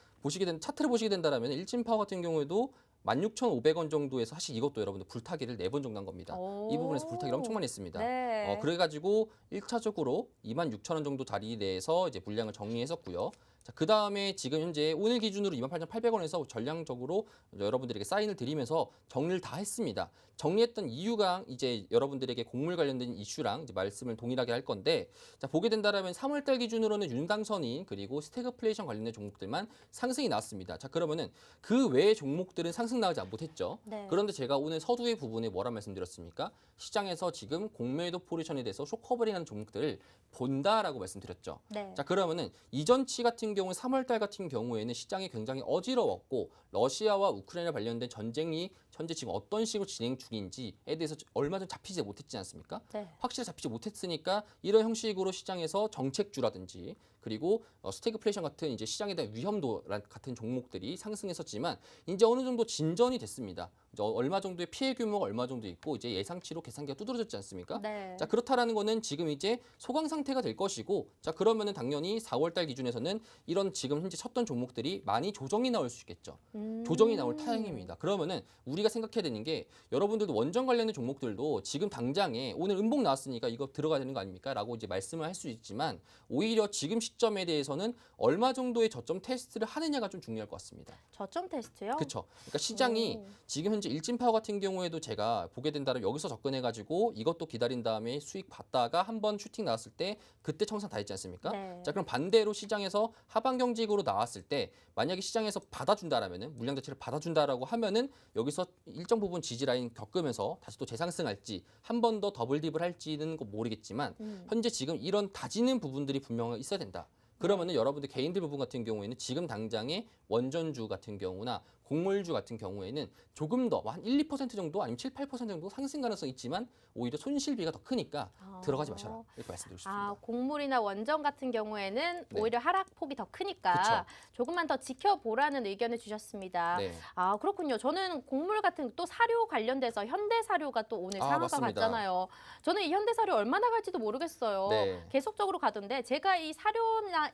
차트를 보시게 된다면 일진 파워 같은 경우에도 16,500원 정도에서 사실 이것도 여러분들 불타기를 4번 정도 한 겁니다. 이 부분에서 불타기를 엄청 많이 했습니다. 네. 그래가지고 1차적으로 26,000원 정도 자리 내에서 이제 물량을 정리했었고요. 자, 그 다음에 지금 현재 오늘 기준으로 28,800원에서 전량적으로 여러분들에게 사인을 드리면서 정리를 다 했습니다. 정리했던 이유가 이제 여러분들에게 곡물 관련된 이슈랑 이제 말씀을 동일하게 할 건데, 자, 보게 된다면 3월달 기준으로는 윤당선인 그리고 스태그플레이션 관련된 종목들만 상승이 나왔습니다. 자, 그러면은 그 외의 종목들은 상승 나오지 못했죠. 네. 그런데 제가 오늘 서두의 부분에 뭐라 말씀드렸습니까? 시장에서 지금 공매도 포지션에 대해서 쇼커버링하는 종목들을 본다라고 말씀드렸죠. 네. 자, 그러면은 이전치 같은 경우 3월달 같은 경우에는 시장이 굉장히 어지러웠고 러시아와 우크라이나 관련된 전쟁이 현재 지금 어떤 식으로 진행 중인지에 대해서 얼마 전 잡히지 못했지 않습니까? 네. 확실히 잡히지 못했으니까 이런 형식으로 시장에서 정책주라든지 그리고 스태그플레이션 같은 이제 시장에 대한 위험도 같은 종목들이 상승했었지만 이제 어느 정도 진전이 됐습니다. 이제 얼마 정도의 피해 규모가 얼마 정도 있고 이제 예상치로 계산기가 두드러졌지 않습니까? 네. 자, 그렇다라는 거는 지금 이제 소강 상태가 될 것이고, 자, 그러면은 당연히 4월달 기준에서는 이런 지금 현재 쳤던 종목들이 많이 조정이 나올 수 있겠죠. 조정이 나올 타이밍입니다. 그러면은 우리가 생각해야 되는 게 여러분들도 원전 관련된 종목들도 지금 당장에 오늘 음봉 나왔으니까 이거 들어가야 되는 거 아닙니까? 라고 이제 말씀을 할 수 있지만 오히려 지금 시점에 대해서는 얼마 정도의 저점 테스트를 하느냐가 좀 중요할 것 같습니다. 저점 테스트요? 그렇죠. 그러니까 시장이 지금 현재 일진파워 같은 경우에도 제가 보게 된다면 여기서 접근해가지고 이것도 기다린 다음에 수익 받다가 한번 슈팅 나왔을 때 그때 청산 다 했지 않습니까? 네. 자, 그럼 반대로 시장에서 하방 경직으로 나왔을 때 만약에 시장에서 받아준다라면은 물량 자체를 받아준다라고 하면은 여기서 일정 부분 지지 라인 겪으면서 다시 또 재상승할지 한 번 더 더블 딥을 할지는 모르겠지만 현재 지금 이런 다지는 부분들이 분명히 있어야 된다. 그러면은 여러분들 개인들 부분 같은 경우에는 지금 당장에 원전주 같은 경우나 곡물주 같은 경우에는 조금 더 한 1, 2% 정도 아니면 7, 8% 정도 상승 가능성이 있지만 오히려 손실비가 더 크니까 들어가지 마셔라. 이렇게 말씀드리고 싶습니다. 곡물이나 원전 같은 경우에는 네. 오히려 하락폭이 더 크니까 그쵸. 조금만 더 지켜보라는 의견을 주셨습니다. 네. 그렇군요. 저는 곡물 같은 또 사료 관련돼서 현대사료가 또 오늘 상한가 맞습니다. 갔잖아요. 저는 이 현대사료 얼마나 갈지도 모르겠어요. 네. 계속적으로 가던데 제가 이 사료나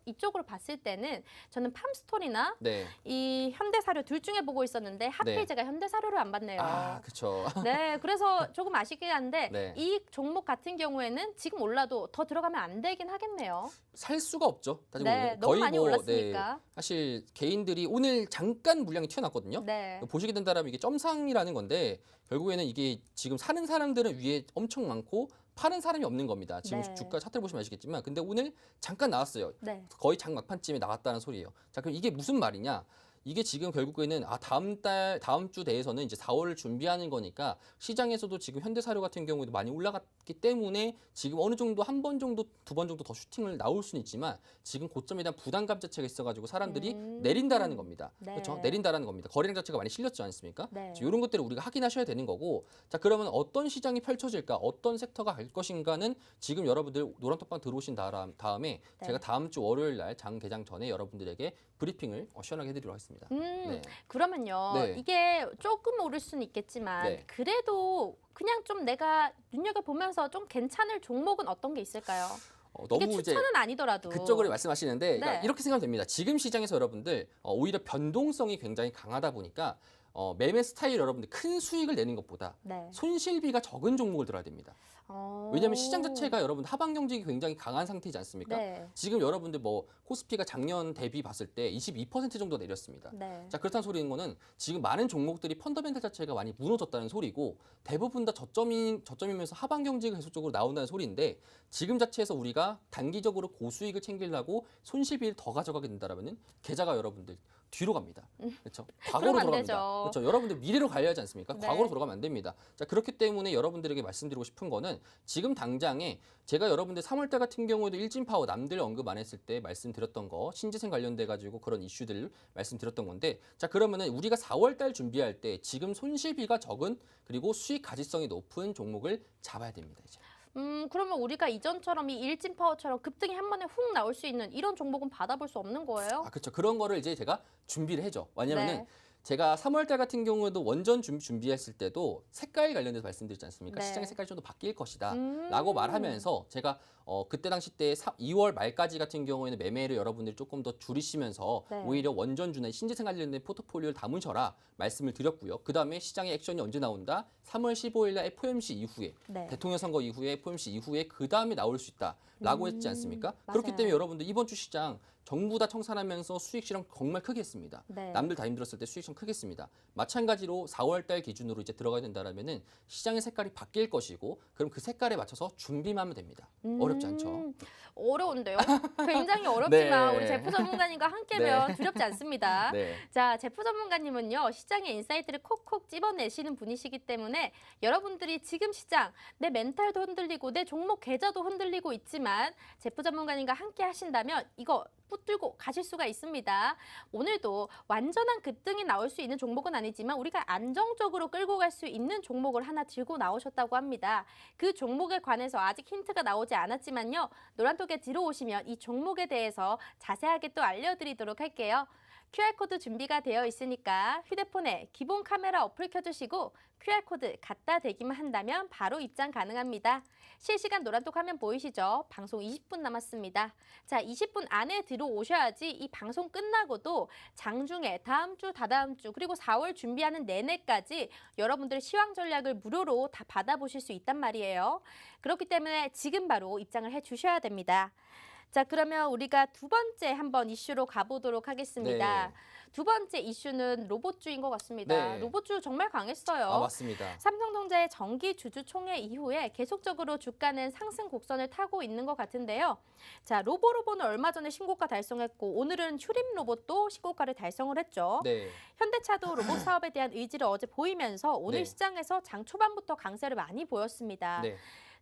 이쪽으로 봤을 때는 저는 팜스토리나 네. 이 현대사료 둘 중에 보고 있었는데 하필 네. 제가 현대사료를 안 봤네요. 그렇죠. 네, 그래서 조금 아쉽긴 한데 네. 이 종목 같은 경우에는 지금 올라도 더 들어가면 안 되긴 하겠네요. 살 수가 없죠. 따지고 네, 보면. 너무 거의 많이 뭐, 올랐으니까. 네, 사실 개인들이 오늘 잠깐 물량이 튀어났거든요. 네. 보시게 된다면 이게 점상이라는 건데 결국에는 이게 지금 사는 사람들은 위에 엄청 많고 파는 사람이 없는 겁니다. 지금 네. 주가 차트를 보시면 아시겠지만 근데 오늘 잠깐 나왔어요. 네. 거의 장 막판쯤에 나왔다는 소리예요. 자, 그럼 이게 무슨 말이냐? 이게 지금 결국에는 다음 주 내에서는 이제 4월을 준비하는 거니까 시장에서도 지금 현대사료 같은 경우에도 많이 올라갔기 때문에 지금 어느 정도 한 번 정도 두 번 정도 더 슈팅을 나올 수는 있지만 지금 고점에 대한 부담감 자체가 있어가지고 사람들이 내린다라는 겁니다. 네. 그렇죠? 내린다라는 겁니다. 거래량 자체가 많이 실렸지 않습니까? 네. 이런 것들을 우리가 확인하셔야 되는 거고, 자, 그러면 어떤 시장이 펼쳐질까, 어떤 섹터가 갈 것인가는 지금 여러분들 노란톡방 들어오신 다음에 네. 제가 다음 주 월요일 날 장 개장 전에 여러분들에게 브리핑을 시원하게 해드리도록 하겠습니다. 네. 그러면요. 네. 이게 조금 오를 수는 있겠지만 네. 그래도 그냥 좀 내가 눈여겨보면서 좀 괜찮을 종목은 어떤 게 있을까요? 이게 너무 이제 추천은 아니더라도. 그쪽으로 말씀하시는데 그러니까 네. 이렇게 생각하면 됩니다. 지금 시장에서 여러분들 오히려 변동성이 굉장히 강하다 보니까 매매 스타일 여러분들 큰 수익을 내는 것보다 네. 손실비가 적은 종목을 들어야 됩니다. 왜냐하면 시장 자체가 여러분들 하방 경직이 굉장히 강한 상태이지 않습니까? 네. 지금 여러분들 뭐 코스피가 작년 대비 봤을 때 22% 정도 내렸습니다. 네. 자, 그렇다는 소리는 거는 지금 많은 종목들이 펀더멘탈 자체가 많이 무너졌다는 소리고 대부분 다 저점이면서 하방 경직이 계속적으로 나온다는 소리인데 지금 자체에서 우리가 단기적으로 고수익을 챙기려고 손실비를 더 가져가게 된다라면은 계좌가 여러분들 뒤로 갑니다. 그렇죠? 과거로 그러면 안 돌아갑니다. 되죠. 그렇죠? 여러분들 미래로 가야 하지 않습니까? 네. 과거로 돌아가면 안 됩니다. 자, 그렇기 때문에 여러분들에게 말씀드리고 싶은 거는 지금 당장에 제가 여러분들 3월달 같은 경우에도 일진파워 남들 언급 안 했을 때 말씀드렸던 거 신재생 관련돼 가지고 그런 이슈들 말씀드렸던 건데 자, 그러면은 우리가 4월달 준비할 때 지금 손실비가 적은 그리고 수익 가지성이 높은 종목을 잡아야 됩니다. 이제. 그러면 우리가 이전처럼 이 일진파워처럼 급등이 한 번에 훅 나올 수 있는 이런 종목은 받아볼 수 없는 거예요? 아, 그렇죠. 그런 거를 이제 제가 준비를 해줘. 왜냐면은 네. 제가 3월 달 같은 경우에도 원전 준비했을 때도 색깔 관련해서 말씀드렸지 않습니까? 네. 시장의 색깔이 좀 더 바뀔 것이다. 음. 라고 말하면서 제가 그때 당시 때 2월 말까지 같은 경우에는 매매를 여러분들이 조금 더 줄이시면서 네. 오히려 원전주나 신재생 관련된 포트폴리오를 담으셔라 말씀을 드렸고요. 그다음에 시장의 액션이 언제 나온다? 3월 15일 날 FOMC 이후에 네. 대통령 선거 이후에 FOMC 이후에 그다음에 나올 수 있다라고 했지 않습니까? 그렇기 맞아요. 때문에 여러분들 이번 주 시장 전부 다 청산하면서 수익 실현 정말 크게 했습니다. 네. 남들 다 힘들었을 때 수익 실현 크게 했습니다. 마찬가지로 4월 달 기준으로 이제 들어가야 된다라면은 시장의 색깔이 바뀔 것이고 그럼 그 색깔에 맞춰서 준비만 하면 됩니다. 어렵지 않죠? 어려운데요. 굉장히 어렵지만 네. 우리 제프 전문가님과 함께면 두렵지 않습니다. 네. 자, 제프 전문가님은요, 시장의 인사이트를 콕콕 찝어내시는 분이시기 때문에 여러분들이 지금 시장, 내 멘탈도 흔들리고 내 종목 계좌도 흔들리고 있지만 제프 전문가님과 함께 하신다면 이거 붙들고 가실 수가 있습니다. 오늘도 완전한 급등이 나올 수 있는 종목은 아니지만 우리가 안정적으로 끌고 갈 수 있는 종목을 하나 들고 나오셨다고 합니다. 그 종목에 관해서 아직 힌트가 나오지 않았지만요. 노란톡에 들어오시면 이 종목에 대해서 자세하게 또 알려드리도록 할게요. QR코드 준비가 되어 있으니까 휴대폰에 기본 카메라 어플 켜주시고 QR코드 갖다 대기만 한다면 바로 입장 가능합니다. 실시간 노란톡 화면 보이시죠? 방송 20분 남았습니다. 자, 20분 안에 들어오셔야지 이 방송 끝나고도 장중에 다음 주, 다다음 주, 그리고 4월 준비하는 내내까지 여러분들 시황 전략을 무료로 다 받아보실 수 있단 말이에요. 그렇기 때문에 지금 바로 입장을 해주셔야 됩니다. 자, 그러면 우리가 두 번째 한번 이슈로 가보도록 하겠습니다. 네. 두 번째 이슈는 로봇주인 것 같습니다. 네. 로봇주 정말 강했어요. 아, 맞습니다. 삼성전자의 정기 주주 총회 이후에 계속적으로 주가는 상승 곡선을 타고 있는 것 같은데요. 자, 로보로보는 얼마 전에 신고가 달성했고 오늘은 휴림 로봇도 신고가를 달성을 했죠. 네. 현대차도 로봇 사업에 대한 의지를 어제 보이면서 오늘 네. 시장에서 장 초반부터 강세를 많이 보였습니다. 네.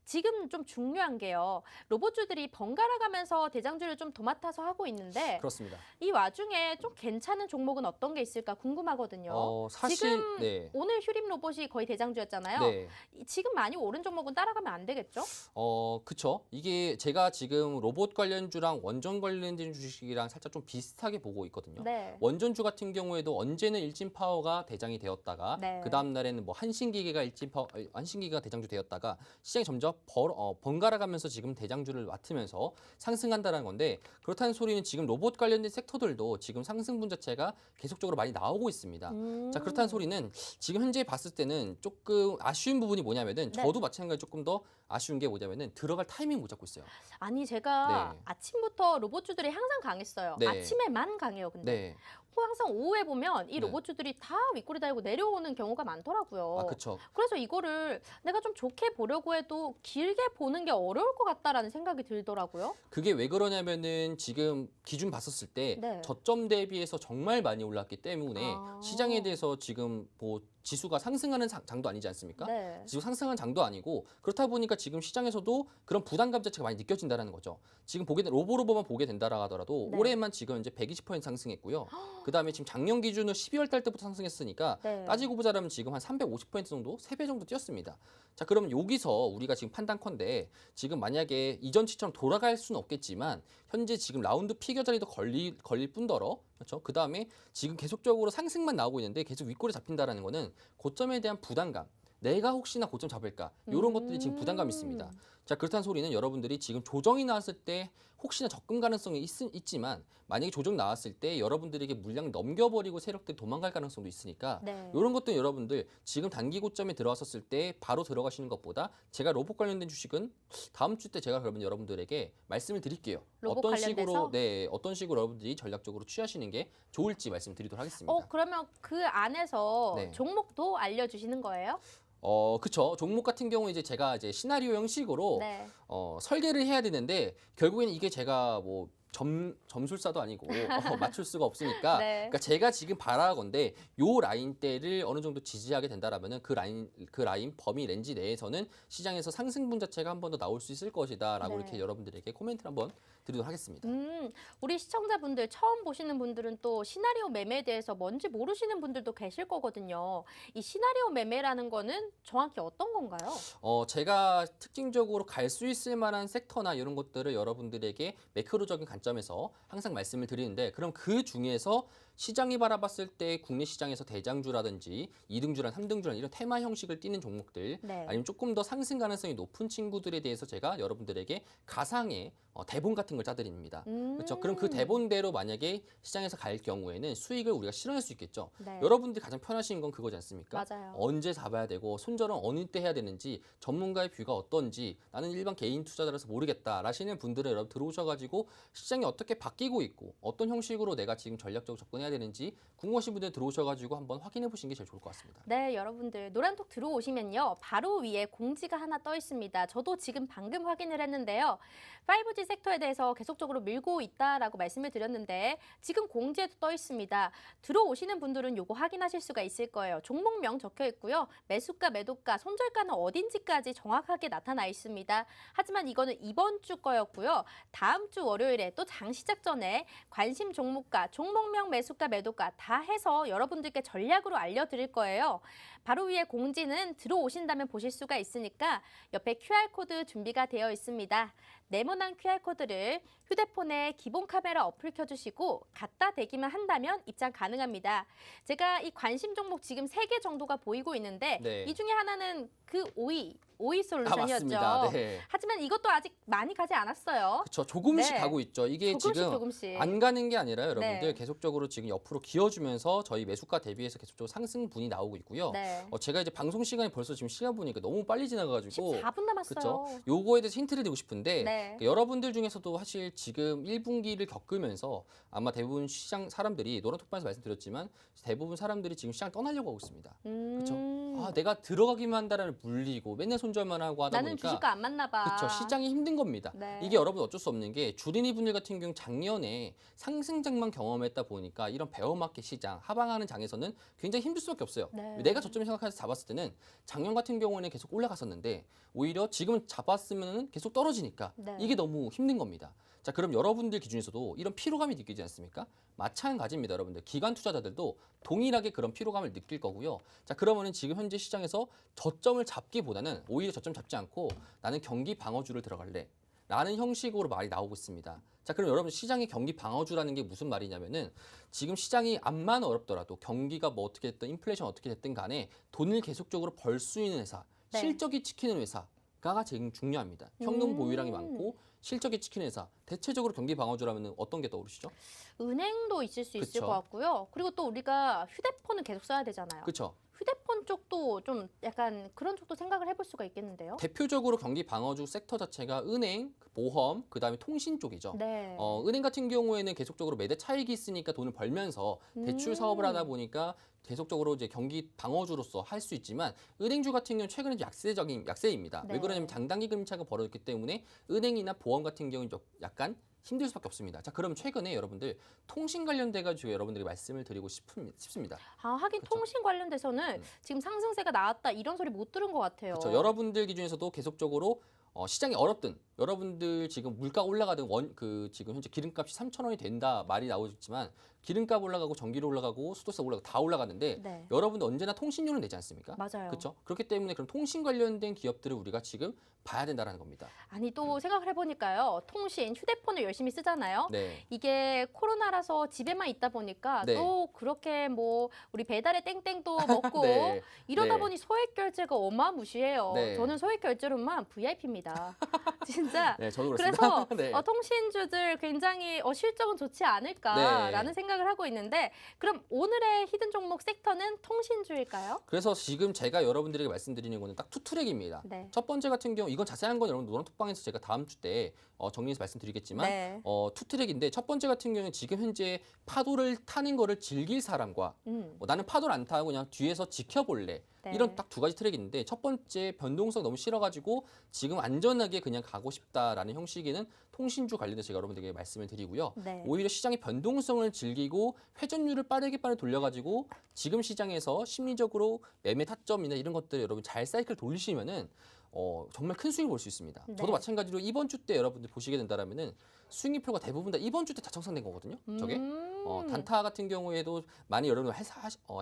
지금 좀 중요한 게요. 로봇주들이 번갈아 가면서 대장주를 좀 도맡아서 하고 있는데 그렇습니다. 이 와중에 좀 괜찮은 종목은 어떤 게 있을까 궁금하거든요. 사실 지금 네. 오늘 휴림 로봇이 거의 대장주였잖아요. 네. 지금 많이 오른 종목은 따라가면 안 되겠죠? 그쵸. 이게 제가 지금 로봇 관련주랑 원전 관련된 주식이랑 살짝 좀 비슷하게 보고 있거든요. 네. 원전주 같은 경우에도 언제는 일진파워가 대장이 되었다가 네. 그 다음 날에는 뭐 한신기계가 대장주 되었다가 시장이 점점 번갈아 가면서 지금 대장주를 맡으면서 상승한다는 건데 그렇다는 소리는 지금 로봇 관련된 섹터들도 지금 상승분 자체가 계속적으로 많이 나오고 있습니다. 자, 그렇다는 소리는 지금 현재 봤을 때는 조금 아쉬운 부분이 뭐냐면은 네. 저도 마찬가지로 조금 더 아쉬운 게 뭐냐면은 들어갈 타이밍 못 잡고 있어요. 아니 제가 네. 아침부터 로봇주들이 항상 강했어요. 네. 아침에만 강해요. 근데 네. 항상 오후에 보면 이 네. 로봇주들이 다 윗꼬리 달고 내려오는 경우가 많더라고요. 아, 그쵸. 그래서 이거를 내가 좀 좋게 보려고 해도 길게 보는 게 어려울 것 같다라는 생각이 들더라고요. 그게 왜 그러냐면은 지금 기준 봤었을 때 네. 저점 대비해서 정말 많이 올랐기 때문에 아. 시장에 대해서 지금 뭐 지수가 상승하는 장도 아니지 않습니까? 네. 지수 상승한 장도 아니고 그렇다 보니까 지금 시장에서도 그런 부담감 자체가 많이 느껴진다는 거죠. 지금 로보로보만 보게 된다라 하더라도 네. 올해만 지금 이제 120% 상승했고요. 그다음에 지금 작년 기준으로 12월 달 때부터 상승했으니까 네. 따지고 보자면 지금 한 350% 정도, 3배 정도 뛰었습니다. 자, 그럼 여기서 우리가 지금 판단컨대 지금 만약에 이전치처럼 돌아갈 수는 없겠지만 현재 지금 라운드 피겨 자리도 걸릴 뿐더러 그렇죠? 그다음에 지금 계속적으로 상승만 나오고 있는데 계속 윗골에 잡힌다라는 거는 고점에 대한 부담감. 내가 혹시나 고점 잡을까? 이런 것들이 지금 부담감이 있습니다. 자, 그렇다는 소리는 여러분들이 지금 조정이 나왔을 때 혹시나 접근 가능성이 있지만 만약에 조정 나왔을 때 여러분들에게 물량 넘겨버리고 세력들이 도망갈 가능성도 있으니까 네. 이런 것도 여러분들 지금 단기 고점에 들어왔었을 때 바로 들어가시는 것보다 제가 로봇 관련된 주식은 다음 주 때 제가 그러면 여러분들에게 말씀을 드릴게요. 로봇 어떤 관련돼서? 식으로 어떤 식으로 여러분들이 전략적으로 취하시는 게 좋을지 말씀드리도록 하겠습니다. 그러면 그 안에서 네. 종목도 알려주시는 거예요? 그쵸. 종목 같은 경우 이제 제가 이제 시나리오 형식으로 네. 설계를 해야 되는데 결국에는 이게 제가 뭐 점술사도 아니고 맞출 수가 없으니까 네. 그러니까 제가 지금 바라건대 요 라인대를 어느 정도 지지하게 된다라면은 그 라인 범위 렌즈 내에서는 시장에서 상승분 자체가 한 번 더 나올 수 있을 것이다라고 네. 이렇게 여러분들에게 코멘트를 한번 드리도록 하겠습니다. 우리 시청자분들 처음 보시는 분들은 또 시나리오 매매에 대해서 뭔지 모르시는 분들도 계실 거거든요. 이 시나리오 매매라는 거는 정확히 어떤 건가요? 제가 특징적으로 갈 수 있을 만한 섹터나 이런 것들을 여러분들에게 매크로적인 관점에서 항상 말씀을 드리는데 그럼 그 중에서 시장이 바라봤을 때 국내 시장에서 대장주라든지 2등주란 3등주란 이런 테마 형식을 띠는 종목들 네. 아니면 조금 더 상승 가능성이 높은 친구들에 대해서 제가 여러분들에게 가상의 대본 같은 걸 짜드립니다. 그렇죠? 그럼 그 대본대로 만약에 시장에서 갈 경우에는 수익을 우리가 실현할 수 있겠죠. 네. 여러분들이 가장 편하신 건 그거지 않습니까? 맞아요. 언제 잡아야 되고 손절은 어느 때 해야 되는지 전문가의 뷰가 어떤지 나는 일반 개인 투자자라서 모르겠다 라시는 분들은 여러분 들어오셔가지고 시장이 어떻게 바뀌고 있고 어떤 형식으로 내가 지금 전략적으로 접근해야 되는지 궁금하신 분들 들어오셔가지고 한번 확인해 보시는 게 제일 좋을 것 같습니다. 네, 여러분들 노란톡 들어오시면요. 바로 위에 공지가 하나 떠 있습니다. 저도 지금 방금 확인을 했는데요. 5G 섹터에 대해서 계속적으로 밀고 있다라고 말씀을 드렸는데 지금 공지에도 떠 있습니다. 들어오시는 분들은 요거 확인하실 수가 있을 거예요. 종목명 적혀 있고요. 매수가, 매도가, 손절가는 어딘지까지 정확하게 나타나 있습니다. 하지만 이거는 이번 주 거였고요. 다음 주 월요일에 또 장 시작 전에 관심 종목가, 종목명, 매수가, 매도가 다 해서 여러분들께 전략으로 알려드릴 거예요. 바로 위에 공지는 들어오신다면 보실 수가 있으니까 옆에 QR코드 준비가 되어 있습니다. 네모난 QR코드를 휴대폰에 기본 카메라 어플 켜주시고 갖다 대기만 한다면 입장 가능합니다. 제가 이 관심 종목 지금 3개 정도가 보이고 있는데 네. 이 중에 하나는 그 오이 솔루션이었죠. 맞습니다. 네. 하지만 이것도 아직 많이 가지 않았어요. 그렇죠. 조금씩 네. 가고 있죠. 이게 조금씩. 지금 안 가는 게 아니라 여러분들 네. 계속적으로 지금 옆으로 기어주면서 저희 매수가 대비해서 계속적으로 상승분이 나오고 있고요. 네. 제가 이제 방송 시간이 벌써 지금 시간 보니까 너무 빨리 지나가가지고 14분 남았어요. 그렇죠. 요거에 대해서 힌트를 드리고 싶은데 네. 그러니까 여러분들 중에서도 사실 지금 1분기를 겪으면서 아마 대부분 시장 사람들이 노란톡방에서 말씀드렸지만 대부분 사람들이 지금 시장 떠나려고 하고 있습니다. 그렇죠. 아, 내가 들어가기만 한다라는 물리고 맨날 손절만 하고 하다 나는 보니까 주식과 안 맞나 봐. 그렇죠. 시장이 힘든 겁니다. 네. 이게 여러분 어쩔 수 없는 게 주린이 분들 같은 경우 작년에 상승장만 경험했다 보니까 이런 베어마켓 시장, 하방하는 장에서는 굉장히 힘들 수밖에 없어요. 네. 내가 저점 생각해서 잡았을 때는 작년 같은 경우에는 계속 올라갔었는데 오히려 지금은 잡았으면 계속 떨어지니까 네. 이게 너무 힘든 겁니다. 자, 그럼 여러분들 기준에서도 이런 피로감이 느끼지 않습니까? 마찬가지입니다, 여러분들. 기관 투자자들도 동일하게 그런 피로감을 느낄 거고요. 자, 그러면은 지금 현재 시장에서 저점을 잡기보다는 오히려 저점 잡지 않고 나는 경기 방어주를 들어갈래. 라는 형식으로 말이 나오고 있습니다. 자, 그럼 여러분 시장의 경기 방어주라는 게 무슨 말이냐면은 지금 시장이 암만 어렵더라도 경기가 뭐 어떻게 됐든 인플레이션 어떻게 됐든 간에 돈을 계속적으로 벌 수 있는 회사, 네. 실적이 찍히는 회사가 제일 중요합니다. 현금 보유량이 많고 실적이 찍히는 회사. 대체적으로 경기 방어주라면 어떤 게 떠오르시죠? 은행도 있을 수 있을 그쵸. 것 같고요. 그리고 또 우리가 휴대폰을 계속 써야 되잖아요. 그렇죠. 휴대폰 쪽도 좀 약간 그런 쪽도 생각을 해볼 수가 있겠는데요. 대표적으로 경기 방어주 섹터 자체가 은행, 보험, 그다음에 통신 쪽이죠. 네. 은행 같은 경우에는 계속적으로 매대 차익이 있으니까 돈을 벌면서 대출 사업을 하다 보니까 계속적으로 이제 경기 방어주로서 할 수 있지만 은행주 같은 경우는 최근에 약세입니다. 네. 왜 그러냐면 장단기 금리차가 벌어졌기 때문에 은행이나 보험 같은 경우는 좀 약간 힘들 수밖에 없습니다. 자, 그럼 최근에 여러분들 통신 관련돼 가지고 여러분들이 말씀을 드리고 싶습니다. 아, 하긴 그쵸. 통신 관련돼서는 지금 상승세가 나왔다 이런 소리 못 들은 것 같아요. 그렇죠. 여러분들 기준에서도 계속적으로 시장이 어렵든 여러분들 지금 물가 올라가든 지금 현재 기름값이 3,000원이 된다 말이 나오고 있지만 기름값 올라가고 전기료 올라가고 수도세 올라가고 다 올라가는데 네. 여러분들 언제나 통신료는 내지 않습니까? 맞아요. 그렇죠. 그렇기 때문에 그런 통신 관련된 기업들을 우리가 지금 봐야 된다는 겁니다. 아니 또 생각을 해보니까요. 통신, 휴대폰을 열심히 쓰잖아요. 네. 이게 코로나라서 집에만 있다 보니까 네. 또 그렇게 뭐 우리 배달의 땡땡도 먹고 네. 이러다 네. 보니 소액 결제가 어마무시해요. 네. 저는 소액 결제로만 VIP입니다. 진짜. 네, 저도 그래서 그렇습니다. 네. 통신주들 굉장히 실적은 좋지 않을까라는 네. 생각을 하고 있는데 그럼 오늘의 히든 종목 섹터는 통신주일까요? 그래서 지금 제가 여러분들에게 말씀드리는 거는 딱 투 트랙입니다. 네. 첫 번째 같은 경우 이건 자세한 건 여러분 노란톡방에서 제가 다음 주 때 정리해서 말씀드리겠지만 네. 투 트랙인데 첫 번째 같은 경우는 지금 현재 파도를 타는 거를 즐길 사람과 나는 파도를 안 타고 그냥 뒤에서 지켜볼래. 네. 이런 딱 두 가지 트랙이 있는데 첫 번째 변동성 너무 싫어가지고 지금 안전하게 그냥 가고 싶다라는 형식에는 통신주 관련해서 제가 여러분들에게 말씀을 드리고요. 네. 오히려 시장의 변동성을 즐기고 회전율을 빠르게 돌려가지고 지금 시장에서 심리적으로 매매 타점이나 이런 것들 여러분 잘 사이클 돌리시면은 정말 큰 수익을 볼 수 있습니다. 네. 저도 마찬가지로 이번 주 때 여러분들 보시게 된다라면은 수익률표가 대부분 다 이번 주 때 다 청산된 거거든요. 저게 단타 같은 경우에도 많이 여러분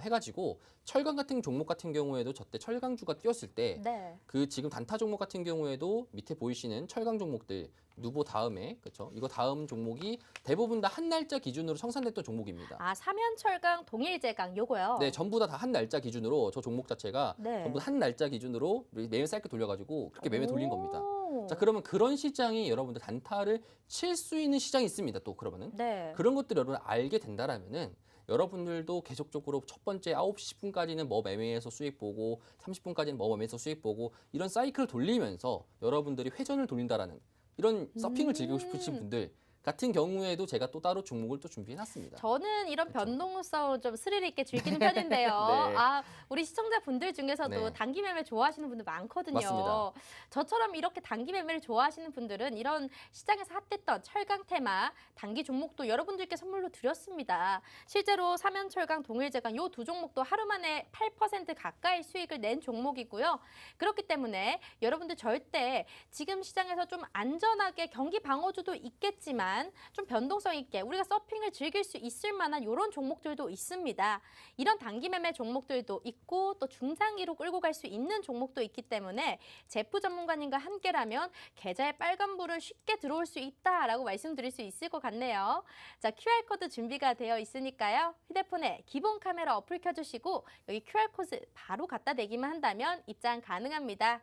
해가지고 철강 같은 종목 같은 경우에도 저때 철강주가 뛰었을 때 네. 그 지금 단타 종목 같은 경우에도 밑에 보이시는 철강 종목들 누보 다음에 그렇죠? 이거 다음 종목이 대부분 다 한 날짜 기준으로 청산됐던 종목입니다. 아, 사면철강, 동일제강 요거요. 네, 전부 다 한 날짜 기준으로 저 종목 자체가 네. 전부 다 한 날짜 기준으로 매매 사이클 돌려가지고 그렇게 매매 돌린 겁니다. 오. 자, 그러면 그런 시장이 여러분들 단타를 칠 수 있는 시장이 있습니다. 또 그러면은 네. 그런 것들 여러분 알게 된다라면은 여러분들도 계속적으로 첫 번째 9시 10분까지는 뭐 매매해서 수익 보고 30분까지는 뭐 매매해서 수익 보고 이런 사이클을 돌리면서 여러분들이 회전을 돌린다라는 이런 서핑을 즐기고 싶으신 분들 같은 경우에도 제가 또 따로 종목을 또 준비해놨습니다. 저는 이런 그렇죠. 변동성 좀 스릴 있게 즐기는 편인데요. 네. 아, 우리 시청자분들 중에서도 네. 단기 매매 좋아하시는 분들 많거든요. 맞습니다. 저처럼 이렇게 단기 매매를 좋아하시는 분들은 이런 시장에서 핫했던 철강 테마 단기 종목도 여러분들께 선물로 드렸습니다. 실제로 사면철강, 동일제강 요 두 종목도 하루 만에 8% 가까이 수익을 낸 종목이고요. 그렇기 때문에 여러분들 절대 지금 시장에서 좀 안전하게 경기 방어주도 있겠지만 좀 변동성 있게 우리가 서핑을 즐길 수 있을 만한 이런 종목들도 있습니다. 이런 단기 매매 종목들도 있고 또 중장기로 끌고 갈 수 있는 종목도 있기 때문에 제프 전문가님과 함께라면 계좌에 빨간불은 쉽게 들어올 수 있다라고 말씀드릴 수 있을 것 같네요. 자, QR코드 준비가 되어 있으니까요. 휴대폰에 기본 카메라 어플 켜주시고 여기 QR코드 바로 갖다 대기만 한다면 입장 가능합니다.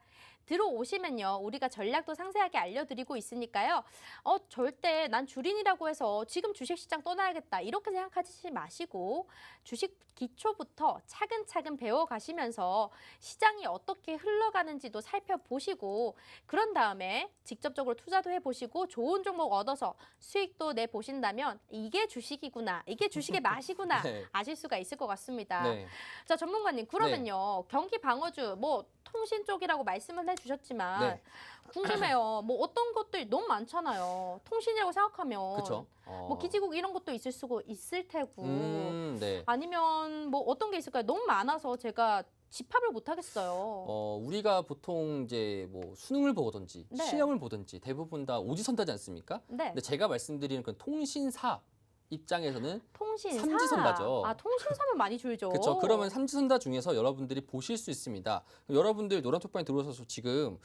들어오시면요. 우리가 전략도 상세하게 알려드리고 있으니까요. 절대 난 주린이라고 해서 지금 주식시장 떠나야겠다. 이렇게 생각하지 마시고 주식 기초부터 차근차근 배워가시면서 시장이 어떻게 흘러가는지도 살펴보시고 그런 다음에 직접적으로 투자도 해보시고 좋은 종목 얻어서 수익도 내보신다면 이게 주식이구나. 이게 주식의 맛이구나. 네. 아실 수가 있을 것 같습니다. 네. 자, 전문가님 그러면요. 경기 방어주 뭐 통신 쪽이라고 말씀을 해주셨지만 네. 궁금해요. 뭐 어떤 것들 너무 많잖아요. 통신이라고 생각하면 그렇죠. 뭐 기지국 이런 것도 있을 테고 네. 아니면 뭐 어떤 게 있을까요? 너무 많아서 제가 집합을 못 하겠어요. 우리가 보통 이제 뭐 수능을 보든지 네. 시험을 보든지 대부분 다 오지선다지 않습니까? 네. 근데 제가 말씀드리는 그 통신사 입장에서는 통신사. 삼지선다죠. 아, 통신사면 많이 줄죠. 그렇죠. 그러면 삼지선다 중에서 여러분들이 보실 수 있습니다. 여러분들 노란톡방에 들어오셔서 지금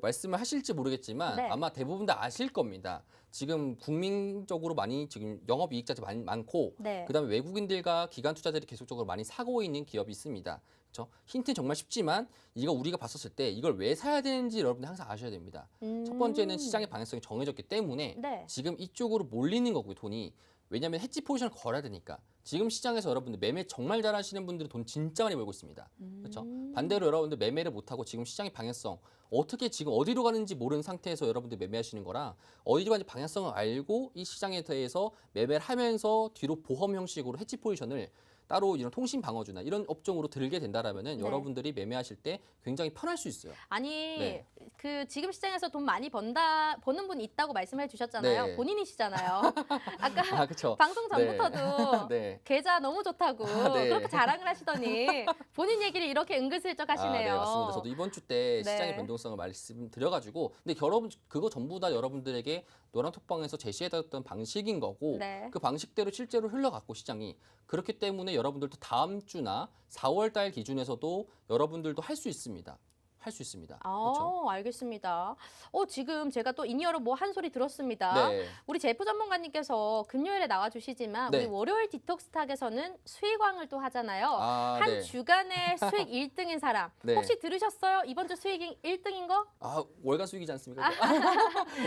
말씀을 하실지 모르겠지만 네. 아마 대부분 다 아실 겁니다. 지금 국민적으로 많이 지금 영업이익자들이 많고 네. 그다음에 외국인들과 기관 투자들이 계속적으로 많이 사고 있는 기업이 있습니다. 그렇죠? 힌트는 정말 쉽지만 이거 우리가 봤었을 때 이걸 왜 사야 되는지 여러분들 항상 아셔야 됩니다. 첫 번째는 시장의 방향성이 정해졌기 때문에 네. 지금 이쪽으로 몰리는 거고요, 돈이. 왜냐하면 해지 포지션을 걸어야 되니까. 지금 시장에서 여러분들 매매 정말 잘하시는 분들은 돈 진짜 많이 벌고 있습니다. 그렇죠? 반대로 여러분들 매매를 못하고 지금 시장의 방향성 어떻게 지금 어디로 가는지 모르는 상태에서 여러분들 매매하시는 거라 어디로 가는지 방향성을 알고 이 시장에 대해서 매매를 하면서 뒤로 보험 형식으로 해지 포지션을 따로 이런 통신 방어주나 이런 업종으로 들게 된다라면은 네. 여러분들이 매매하실 때 굉장히 편할 수 있어요. 아니 네. 그 지금 시장에서 돈 많이 버는 분이 있다고 말씀해 주셨잖아요. 네. 본인이시잖아요. 아까 그렇죠. 방송 전부터도 네. 계좌 너무 좋다고 네. 그렇게 자랑을 하시더니 본인 얘기를 이렇게 은근슬쩍 하시네요. 네, 맞습니다. 저도 이번 주 때 네. 시장의 변동성을 말씀드려가지고 근데 여러분 그거 전부 다 여러분들에게 노란톡방에서 제시해드렸던 방식인 거고 네. 그 방식대로 실제로 흘러갔고 시장이 그렇기 때문에 여러분들도 다음 주나 4월 달 기준에서도 여러분들도 할 수 있습니다. 할 수 있습니다. 그렇죠? 알겠습니다. 지금 제가 또 인이어로 뭐 한 소리 들었습니다. 네. 우리 제프 전문가님께서 금요일에 나와주시지만 네. 우리 월요일 디톡스탁에서는 수익왕을 또 하잖아요. 한 네. 주간의 수익 1등인 사람. 네. 혹시 들으셨어요? 이번 주 수익 1등인 거? 월간 수익이지 않습니까?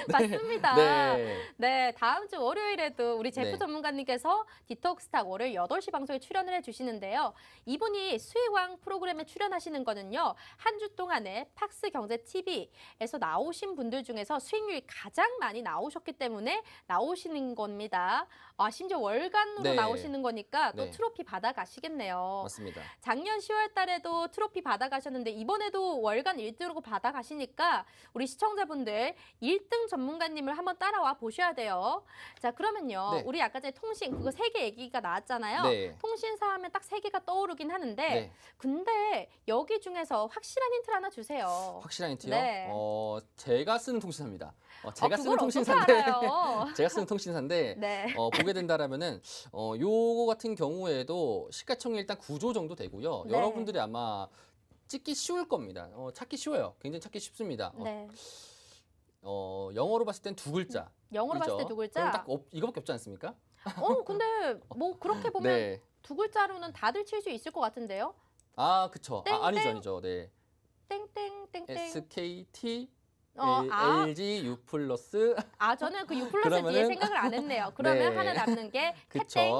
맞습니다. 네. 네, 다음 주 월요일에도 우리 제프 네. 전문가님께서 디톡스탁 월요일 8시 방송에 출연을 해주시는데요. 이분이 수익왕 프로그램에 출연하시는 거는요. 한 주 동안 동안에 팍스 경제 TV에서 나오신 분들 중에서 수익률이 가장 많이 나오셨기 때문에 나오시는 겁니다. 아, 심지어 월간으로 네. 나오시는 거니까 또 네. 트로피 받아가시겠네요. 맞습니다. 작년 10월 달에도 트로피 받아가셨는데 이번에도 월간 1등으로 받아가시니까 우리 시청자분들 1등 전문가님을 한번 따라와 보셔야 돼요. 자, 그러면요. 네. 우리 아까 전에 통신 그거 3개 얘기가 나왔잖아요. 네. 통신사 하면 딱 3개가 떠오르긴 하는데 네. 근데 여기 중에서 확실한 힌트를 하나 주세요. 확실한 힌트요? 네. 제가 쓰는 통신사입니다. 제가 쓰는 그걸 통신사인데 어떻게 알아요? 제가 쓰는 통신사인데 네. 보게 된다라면은 요거 같은 경우에도 시가총액 일단 9조 정도 되고요. 네. 여러분들이 아마 찍기 쉬울 겁니다. 찾기 쉬워요. 굉장히 찾기 쉽습니다. 네. 영어로 봤을 땐 두 글자. 영어로 봤을 때 두 글자. 그럼 딱 이거밖에 없지 않습니까? 근데 뭐 그렇게 보면 네. 두 글자로는 다들 칠 수 있을 것 같은데요. 아, 그쵸. 땡땡. 아니죠. 네. 땡땡땡땡. SKT, LG, U 플러스. 저는 그 U 플러스 뒤에 그러면은 생각을 안 했네요. 그러면 네. 하나 남는 게 캐땡.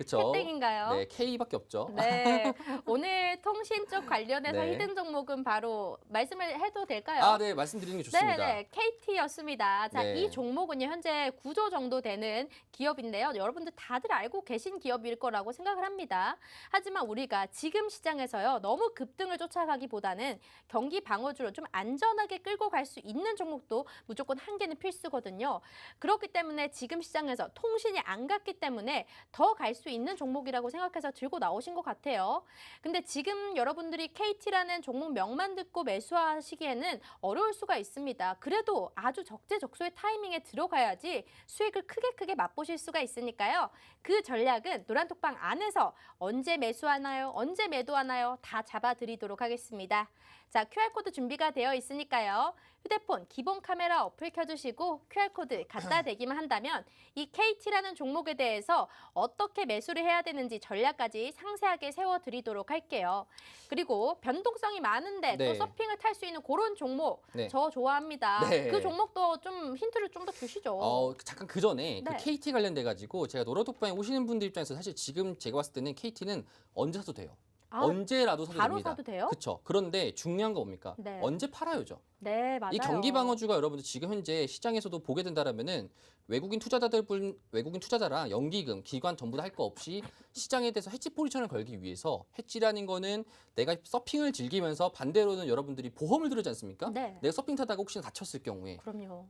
그쵸. 캐땡인가요? 네, K밖에 없죠. 네. 오늘 통신 쪽 관련해서 네. 히든 종목은 바로 말씀을 해도 될까요? 네, 말씀드리는 게 좋습니다. 네, KT였습니다. 자, 네. 이 종목은요, 현재 9조 정도 되는 기업인데요. 여러분들 다들 알고 계신 기업일 거라고 생각을 합니다. 하지만 우리가 지금 시장에서요, 너무 급등을 쫓아가기보다는 경기 방어주로 좀 안전하게 끌고 갈 수 있는 종목도 무조건 한 개는 필수거든요. 그렇기 때문에 지금 시장에서 통신이 안 갔기 때문에 더 갈 수 있는 종목이라고 생각해서 들고 나오신 것 같아요. 근데 지금 여러분들이 KT라는 종목 명만 듣고 매수하시기에는 어려울 수가 있습니다. 그래도 아주 적재적소의 타이밍에 들어가야지 수익을 크게 맛보실 수가 있으니까요. 그 전략은 노란톡방 안에서 언제 매수하나요? 언제 매도하나요? 다 잡아드리도록 하겠습니다. 자, QR코드 준비가 되어 있으니까요. 휴대폰 기본 카메라 어플 켜주시고 QR코드 갖다 대기만 한다면 이 KT라는 종목에 대해서 어떻게 매수를 해야 되는지 전략까지 상세하게 세워드리도록 할게요. 그리고 변동성이 많은데 네. 또 서핑을 탈 수 있는 그런 종목 네. 저 좋아합니다. 네. 그 종목도 좀 힌트를 좀 더 주시죠. 잠깐 그 전에 네. 그 KT 관련돼 가지고 제가 노란톡방에 오시는 분들 입장에서 사실 지금 제가 봤을 때는 KT는 언제 사도 돼요. 언제라도 사도 바로 됩니다. 사도 돼요? 그렇죠. 그런데 중요한 거 뭡니까? 네. 언제 팔아요죠. 네, 맞아요. 이 경기 방어주가 여러분들 지금 현재 시장에서도 보게 된다라면은 외국인 투자자랑 연기금, 기관 전부 다 할 거 없이 시장에 대해서 해치 포지션을 걸기 위해서 해치라는 거는 내가 서핑을 즐기면서 반대로는 여러분들이 보험을 들지 않습니까? 네. 내가 서핑 타다가 혹시나 다쳤을 경우에 그럼요.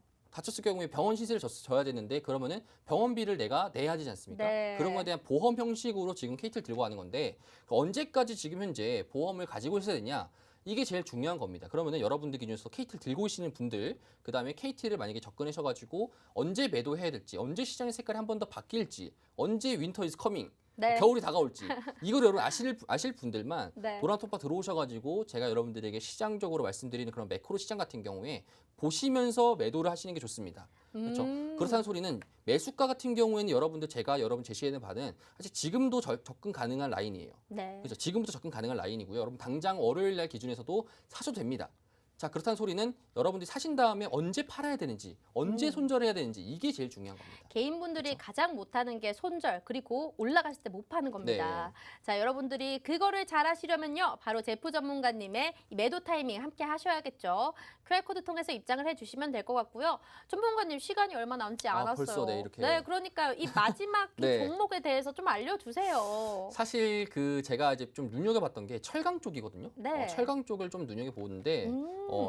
병원 시세를 져야 되는데 그러면은 병원비를 내가 내야 되지 않습니까? 네. 그런 거에 대한 보험 형식으로 지금 KT를 들고 가는 건데 언제까지 지금 현재 보험을 가지고 있어야 되냐? 이게 제일 중요한 겁니다. 그러면은 여러분들 기준에서 KT를 들고 계시는 분들, 그다음에 KT를 만약에 접근하셔가지고 언제 매도해야 될지, 언제 시장의 색깔이 한 번 더 바뀔지, 언제 윈터 이즈 커밍, 네. 겨울이 다가올지 이걸 여러분 아실 분들만 네. 노란톡바 들어오셔가지고 제가 여러분들에게 시장적으로 말씀드리는 그런 매크로 시장 같은 경우에 보시면서 매도를 하시는 게 좋습니다. 그렇죠? 그렇다는 소리는 매수가 같은 경우에는 제가 여러분 제시해는 바는 사실 지금도 접근 가능한 라인이에요. 네. 그렇죠? 지금부터 접근 가능한 라인이고요. 여러분 당장 월요일 날 기준에서도 사셔도 됩니다. 자, 그렇다는 소리는 여러분들이 사신 다음에 언제 팔아야 되는지, 언제 손절해야 되는지 이게 제일 중요한 겁니다. 개인분들이 그렇죠. 가장 못하는 게 손절 그리고 올라갔을 때 못 파는 겁니다. 자, 여러분들이 그거를 잘 하시려면요. 바로 제프 전문가님의 이 매도 타이밍 함께 하셔야겠죠. QR코드 통해서 입장을 해주시면 될 것 같고요. 전문가님 시간이 얼마 남지 않았어요. 벌써 네, 이렇게. 네, 그러니까요. 이 마지막 이 네. 종목에 대해서 좀 알려주세요. 사실 제가 이제 좀 눈여겨봤던 게 철강 쪽이거든요. 네. 철강 쪽을 좀 눈여겨보는데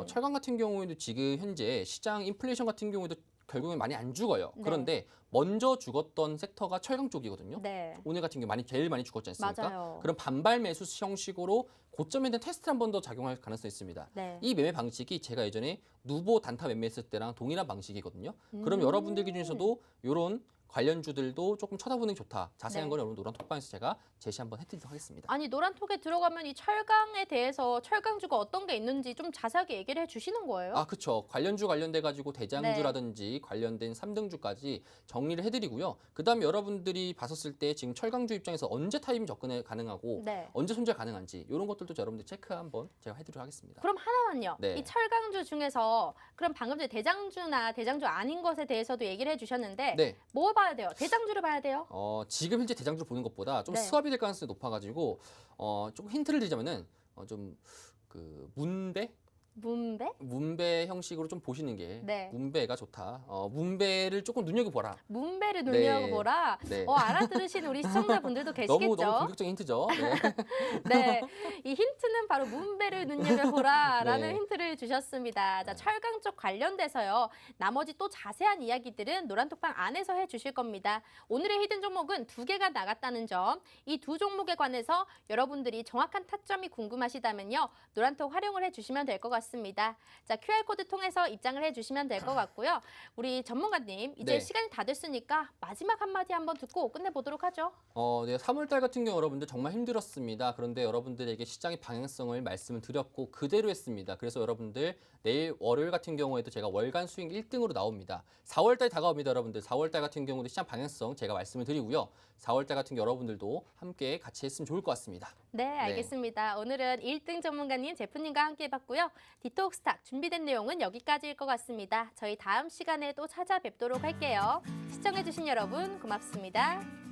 철강 같은 경우에도 지금 현재 시장 인플레이션 같은 경우에도 결국엔 많이 안 죽어요. 네. 그런데 먼저 죽었던 섹터가 철강 쪽이거든요. 네. 오늘 같은 경우 제일 많이 죽었지 않습니까? 맞아요. 그럼 반발 매수 형식으로 고점에 대한 테스트를 한 번 더 작용할 가능성이 있습니다. 네. 이 매매 방식이 제가 예전에 누보 단타 매매했을 때랑 동일한 방식이거든요. 그럼 여러분들 기준에서도 이런 관련주들도 조금 쳐다보는 게 좋다. 자세한 네. 건 여러분 노란톡방에서 제가 제시 한번 해드리도록 하겠습니다. 아니 노란톡에 들어가면 이 철강에 대해서 철강주가 어떤 게 있는지 좀 자세하게 얘기를 해주시는 거예요? 그렇죠. 관련주 관련돼 가지고 대장주라든지 관련된 3등주까지 정리를 해드리고요. 그다음에 여러분들이 봤었을 때 지금 철강주 입장에서 언제 타이밍 접근 가능하고 네. 언제 손절 가능한지 이런 것들도 여러분들 체크 한번 제가 해드리도록 하겠습니다. 그럼 하나만요. 네. 이 철강주 중에서 그럼 방금 전에 대장주나 대장주 아닌 것에 대해서도 얘기를 해주셨는데 네. 뭐 봐야 돼요? 대장주를 봐야 돼요? 지금 현재 대장주 보는 것보다 좀 네. 수합이 될 가능성이 높아가지고 조금 힌트를 드리자면은 좀 문배 문배? 문배 형식으로 좀 보시는 게 네. 문배가 좋다. 문배를 조금 눈여겨보라. 문배를 네. 눈여겨보라. 네. 알아들으신 우리 시청자분들도 너무 계시겠죠? 공격적인 힌트죠. 네. 네, 이 힌트는 바로 문배를 눈여겨보라라는 네. 힌트를 주셨습니다. 자, 철강 쪽 관련돼서요. 나머지 또 자세한 이야기들은 노란톡방 안에서 해주실 겁니다. 오늘의 히든 종목은 2개가 나갔다는 점, 이 2 종목에 관해서 여러분들이 정확한 타점이 궁금하시다면요. 노란톡 활용을 해주시면 될 것 같습니다. 자, QR코드 통해서 입장을 해주시면 될 것 같고요. 우리 전문가님, 이제 네. 시간이 다 됐으니까 마지막 한마디 한번 듣고 끝내보도록 하죠. 네, 3월달 같은 경우 여러분들 정말 힘들었습니다. 그런데 여러분들에게 시장의 방향성을 말씀을 드렸고 그대로 했습니다. 그래서 여러분들 내일 월요일 같은 경우에도 제가 월간 수익 1등으로 나옵니다. 4월달 다가옵니다, 여러분들. 4월달 같은 경우도 시장 방향성 제가 말씀을 드리고요. 4월달 같은 경우 여러분들도 함께 같이 했으면 좋을 것 같습니다. 네, 알겠습니다. 오늘은 1등 전문가님 제프님과 함께 해봤고요. 디톡스탁 준비된 내용은 여기까지일 것 같습니다. 저희 다음 시간에 또 찾아뵙도록 할게요. 시청해주신 여러분 고맙습니다.